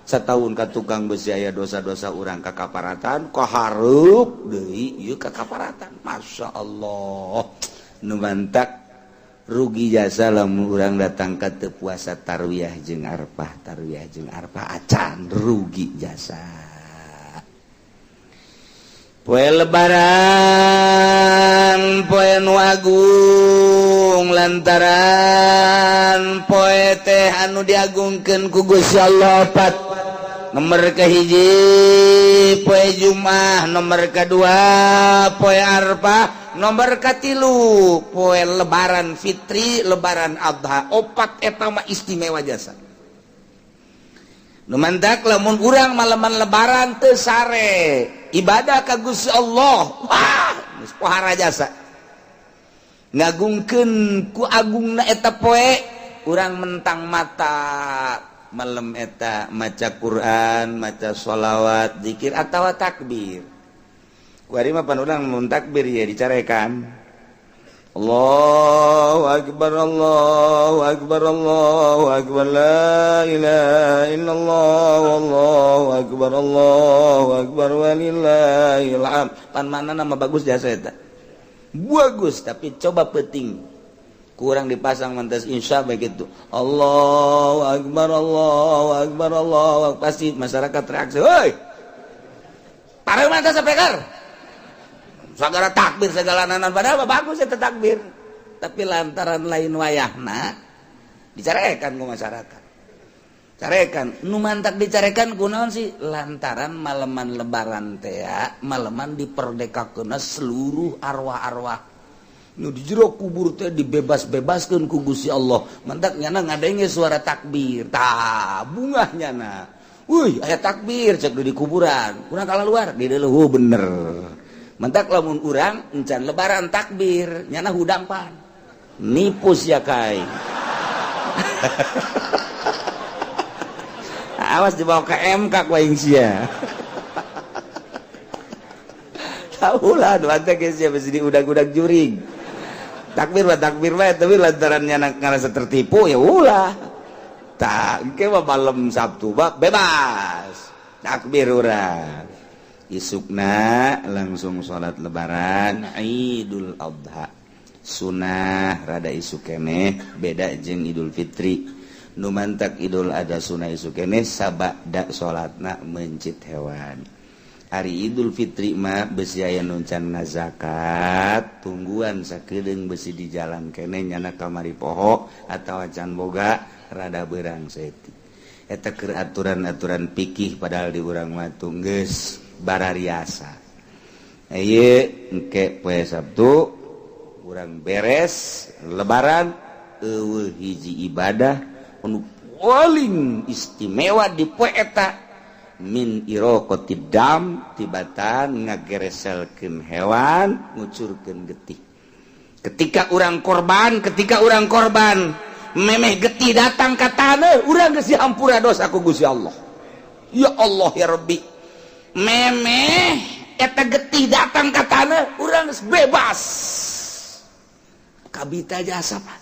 sataun ka tukang besi aya dosa-dosa urang kakaparatan kahareup deui ieu kakaparatan masyaallah nu mantak rugi jasa lamun urang datang ka teu puasa tarwiyah jeung Arfah acan rugi jasa poe lebaran poe nu agung lantaran poe teh anu diagungkeun ku Gusti Allah pat nomor kahiji poe Jumat nomor kadua poe Arfah nomor katilu poe lebaran fitri lebaran adha opat eta mah istimewa jasa nu mantak lamun urang maleman lebaran teu sare ibadah ka Gusti Allah wah geus pohara jasa ngagungkeun ku agungna eta poe urang mentang mata malam eta maca Quran maca sholawat zikir atawa takbir kuari mah pan urang mun takbir ya dicarekan Allahu akbar Allahu akbar Allahu akbar la ilaha illallah Allahu akbar walillahil hamd pan manana mah bagus jasa eta bagus tapi coba penting kurang dipasang mantas insya begitu Allahu akbar pasti masyarakat reaksi hoi taruh mantas sepekar segala takbir segala nanan padahal bagus itu takbir tapi lantaran lain wayahna dicarekan ku masyarakat carekan nu mantak dicarekan kunaon sih lantaran maleman lebaran teh maleman diperdekakeun seluruh arwah-arwah nu di jero kubur teh dibebas-bebaskeun ku Gusti Allah mantak nyana ngadenge suara takbir tah bungah nyana wuih aya takbir cek di kuburan kurang kala luar di deuleuh bener mantak lamun urang encan lebaran takbir nyana hudang pan nipus ya kai awas dibawa ke MK ku aing sia tahulah nu ante geus sia bisi diudag-udag jurig takbir bae tapi lantaran nyana ngarasa tertipu ya ulah tak engke mah malam Sabtu bebas takbir urang isukna langsung sholat lebaran Idul Adha sunnah rada isuk keneh beda jeung Idul Fitri nu mantak Idul Adha sunnah isuk keneh sabada sholatna mencit hewan hari Idul Fitri mah besi aya nu can ngazakat tungguan sakedeung besi di jalan keneh nyana kamari poho atawa can boga rada beurang saeutik eta keur aturan-aturan fikih padahal di urang mah geus barariasa ieu engke poe Sabtu urang beres lebaran eueuh hiji ibadah anu paling istimewa di poe eta min iraqatid dam tibatan ngagereselkeun hewan ngucurkeun getih ketika urang korban memeh getih datang ka taneuh urang geus dihampura dosa ku Gusti Allah ya Allah ya Rabbi memeh eta getih datang ka taneuh urang geus bebas kabita jasa pan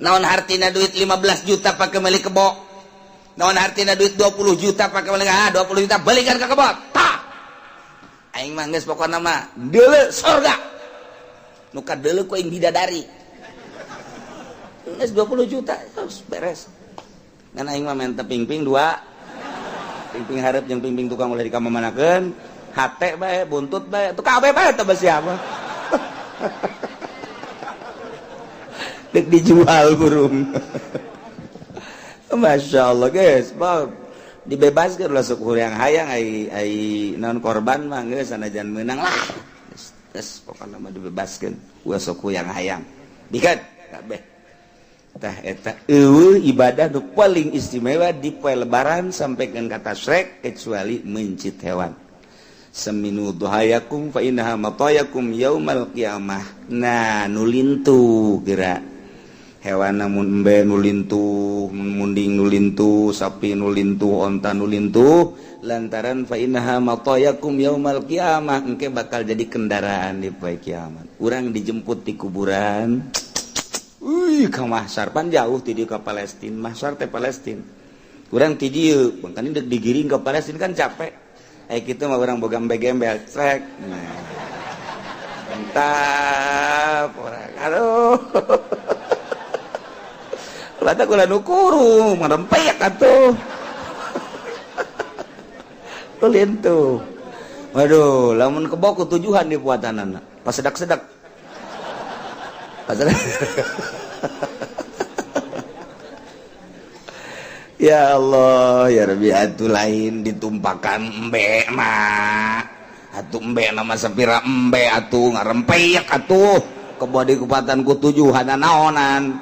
naon hartina duit 15 juta pake meuli kebo naon hartina duit 20 juta pake meuli 20 juta belikan ka kebo tah aing mah geus pokona mah deuleu surga nu ka deuleu ku aing bidadari geus 20 juta terus beres ngan aing mah men teping-ping 2 pingping hareup jeung pingping tukang ulah dikamamanakeun hate bae buntut bae teu kabeh bae teh besi apa dek dijual burung Masya Allah guys dibebaskeun lah sok urang hayang ai naon korban mah geus sanajan meunang lah geus pokona mah dibebaskeun ulah sok yang hayang dikat kabeh tah eta ibadah nu paling istimewa di poe lebaran sampaikan kata Shrek kecuali mencit hewan. Seminu duhayakum fa innaha matayakum yaumal qiyamah. Nah, nulintu geura hewan namun embe nulintu, munding nulintu, sapi nulintu, onta nulintu lantaran fa innaha matayakum yaumal qiyamah engke bakal jadi kendaraan di poe kiamat. Urang dijemput di kuburan. Ka mahsyar pan jauh ti dieu ka Palestina, mahsyar teh Palestina. Urang ti dieu, bangkana deuk digiring ka Palestina kan capek. Kitu mah urang boga embe gembel trek. Nah. Mantap urang. Aduh. Lata kula nu kuru, marempek atuh. Ulin tuh. Waduh, lamun kebok tujuan di buatanana. Pas sedak-sedak. Pas sedak. Ya Allah, ya Rabbi atuh lain ditumpakan embe mah. Atuh embe nama sapira embe atuh ngarempek atuh. Kebok di kupatan ku tujuan naonan.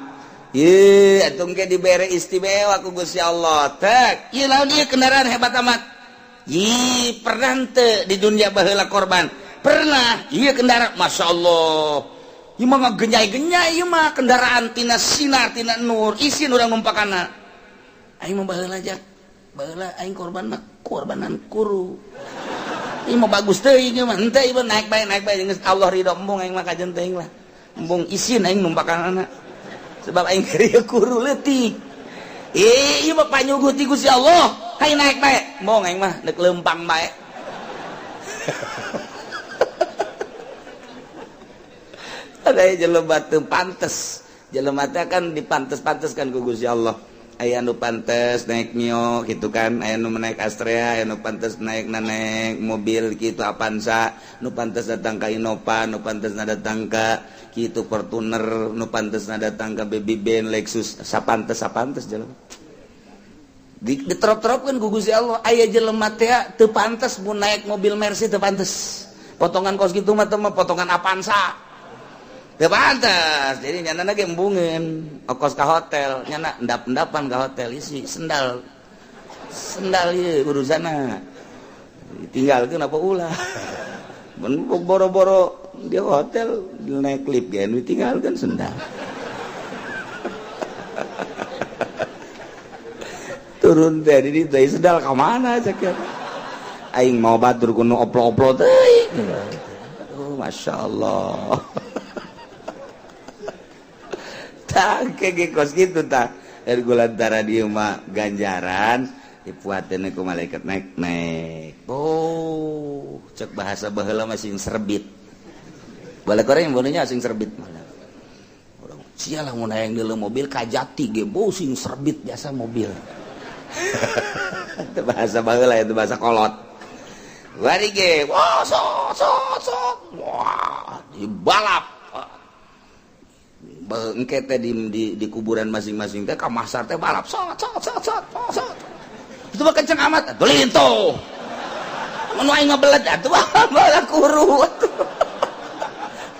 Ye, atuh engke dibere istimewa ku Gusti Allah. Tek, ieu lawan ieu kendaraan hebat amat. Yi, pernah teu di dunia baheula korban? Pernah. Ieu kendaraan Masya Allah. Ieu mah ngagenyai-genyai ieu mah kendaraan tina sinar tina nur. Isin urang numpakana. Aing mah baheula aja. Baheula aing korban mah korbanan kuru. Ieu mah bagus teuing ieu mah. Henteu ieu naik bae geus Allah ridho embung aing mah kajen teuing lah. Embung isin aing numpakanana. Sebab aing keur kuru leutik. Ieu mah panyuguh ti Gusti Allah. Hai naik bae. Embung aing mah deuk leumpang bae. Ada jelema teu pantes. Jelema teh kan dipantes-panteskan ku Gusti Allah. Aya nu pantes naik Mio gitu kan, aya nu naik Astrea, aya nu pantes naik mobil gitu Avanza, nu pantes datang ka Innova, nu pantes datang ka kitu Fortuner, nu pantes datang ka Baby Ben, Lexus, sapantes jelema. Diterop-teropkeun ku Gusti Allah, aya jelema teh teu pantes mun naik mobil Mercy teu pantes. Potongan kos kitu mah teh potongan Avanza. Teu pantes. Jadi nyana ge embungeun ongkos ka hotel, nyana endap-endapan ka hotel isi sendal. Sendal ieu urusana. Tinggalkeun apa ulah. Mun boro-boro di hotel naik lift ge nu tinggalkeun sendal. Turun teh di dieu sendal ka mana cek. Aing mau batur kuno oplo-oplo teuing. Oh, masyaallah. Kayak kos gitu tak dari gulantara dia mah ganjaran dipuatin ku malaikat naik. Oh, cek bahasa baheula mah sing serbit. Balik orang yang bolehnya sing serbit malah. Orang sialah mun hayang deuleu mobil kajati ge bau sing serbit biasa mobil. Itu bahasa baheula itu bahasa kolot. Bari ge, wah sok. Wah, dibalap. Engke teh di kuburan masing-masing teh ka mahsyar teh balap sot. Itu mah kenceng amat atuh lintuh. Mun aing mah belet atuh baheula kuru atuh.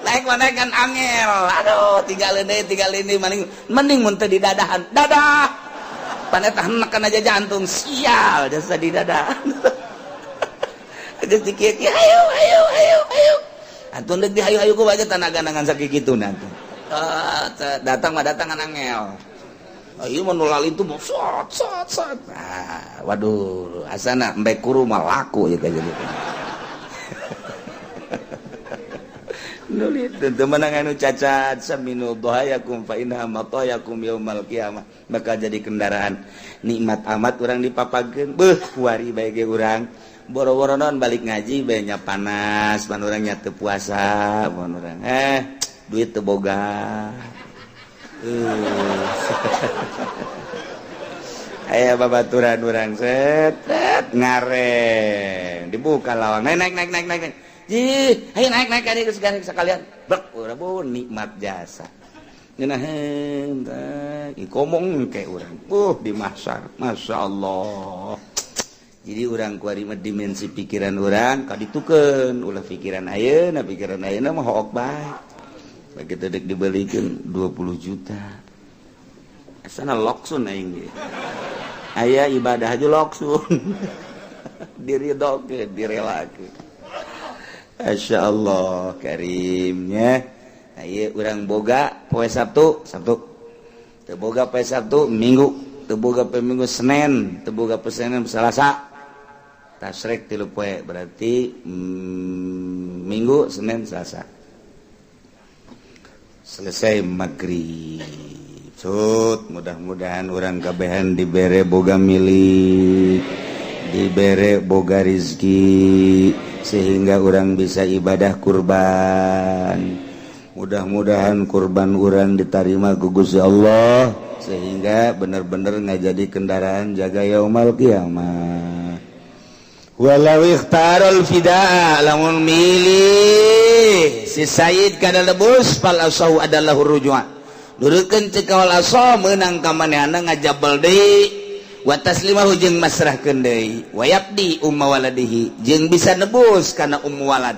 Naik kan angel. Aduh, tinggalin deui mending mun teu di dadahan. Dadah. Pan eta nekan aja jantung sial jasa di dadahan. Geus dikieu-kieu ayo. Atuh deuk dihayu-hayu ku bae tanaga-nangan sakikituna atuh. Datang angel. Ieu mah nu lalin tuh sot. Waduh, asana embe kuru mah laku ieu kayak gitu. Nulit teu meunang anu cacat saminu dhahayakum fa inna matayakum yaumal qiyamah. Bakal jadi kendaraan. Nikmat amat urang dipapagkeun. Beuh, kuari bae ge urang. Boro-boro naon balik ngaji bae nya panas, pan urang nya teu puasa, mun urang. Duit teu boga. Aya babaturan urang set ngareng dibuka lawang naik. Ji, ayo naik kali sekalian. Brek urang nikmat jasa. Ngeunaheun teh ngomong ke urang. Di mahsyar. Masyaallah. Jadi urang kuari mah dimensi pikiran urang kaditukeun ulah pikiran ayeuna mah hook bae. Begitu dek dibelikan 20 juta sana loksun aing ge aya ibadah aja loksun diridokeun direlakeun masyaallah karimnya aya urang boga poe Sabtu teu boga poe Sabtu Minggu teu boga poe Minggu Senin teu boga poe Senin Salasa tasrek 3 poe berarti Minggu Senin Selasa selesai maghrib Sud, mudah-mudahan orang kabehan dibere boga milik, dibere boga rizki, sehingga orang bisa ibadah kurban. Mudah-mudahan kurban orang diterima gugus Allah, sehingga benar-benar ngajadi kendaraan jaga yaumal qiyamah. Walau ikhtarul fida'a lamun milih si Sayyid kada lebus fal asahu adalah rujua. Nurutkeun cekawal asa meunang ka manehna ngajabal deui wa taslimahu jeung masrahkeun deui wa yabdi umma waladihi jeung bisa nebus kana ummu walad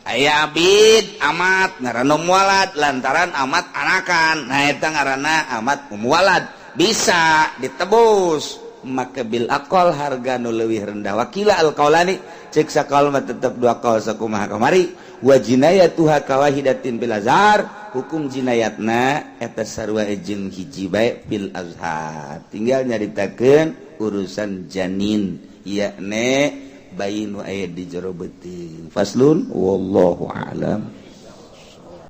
aya abid amat ngaranna ummu walad lantaran amat anakan nah eta ngaranna amat ummu walad bisa ditebus maka bil aqal harga nu leuwih rendah wakila al qaulani cek sakaul mah tetep dua qaul sakumaha kamari wa jinayatuha kawahidatin bil azhar hukum jinayatna eta sarua jeung hiji bae fil azhar tinggal nyaritakeun urusan janin yakne bayi nu aya di jero beuteung faslun wallahu a'lam.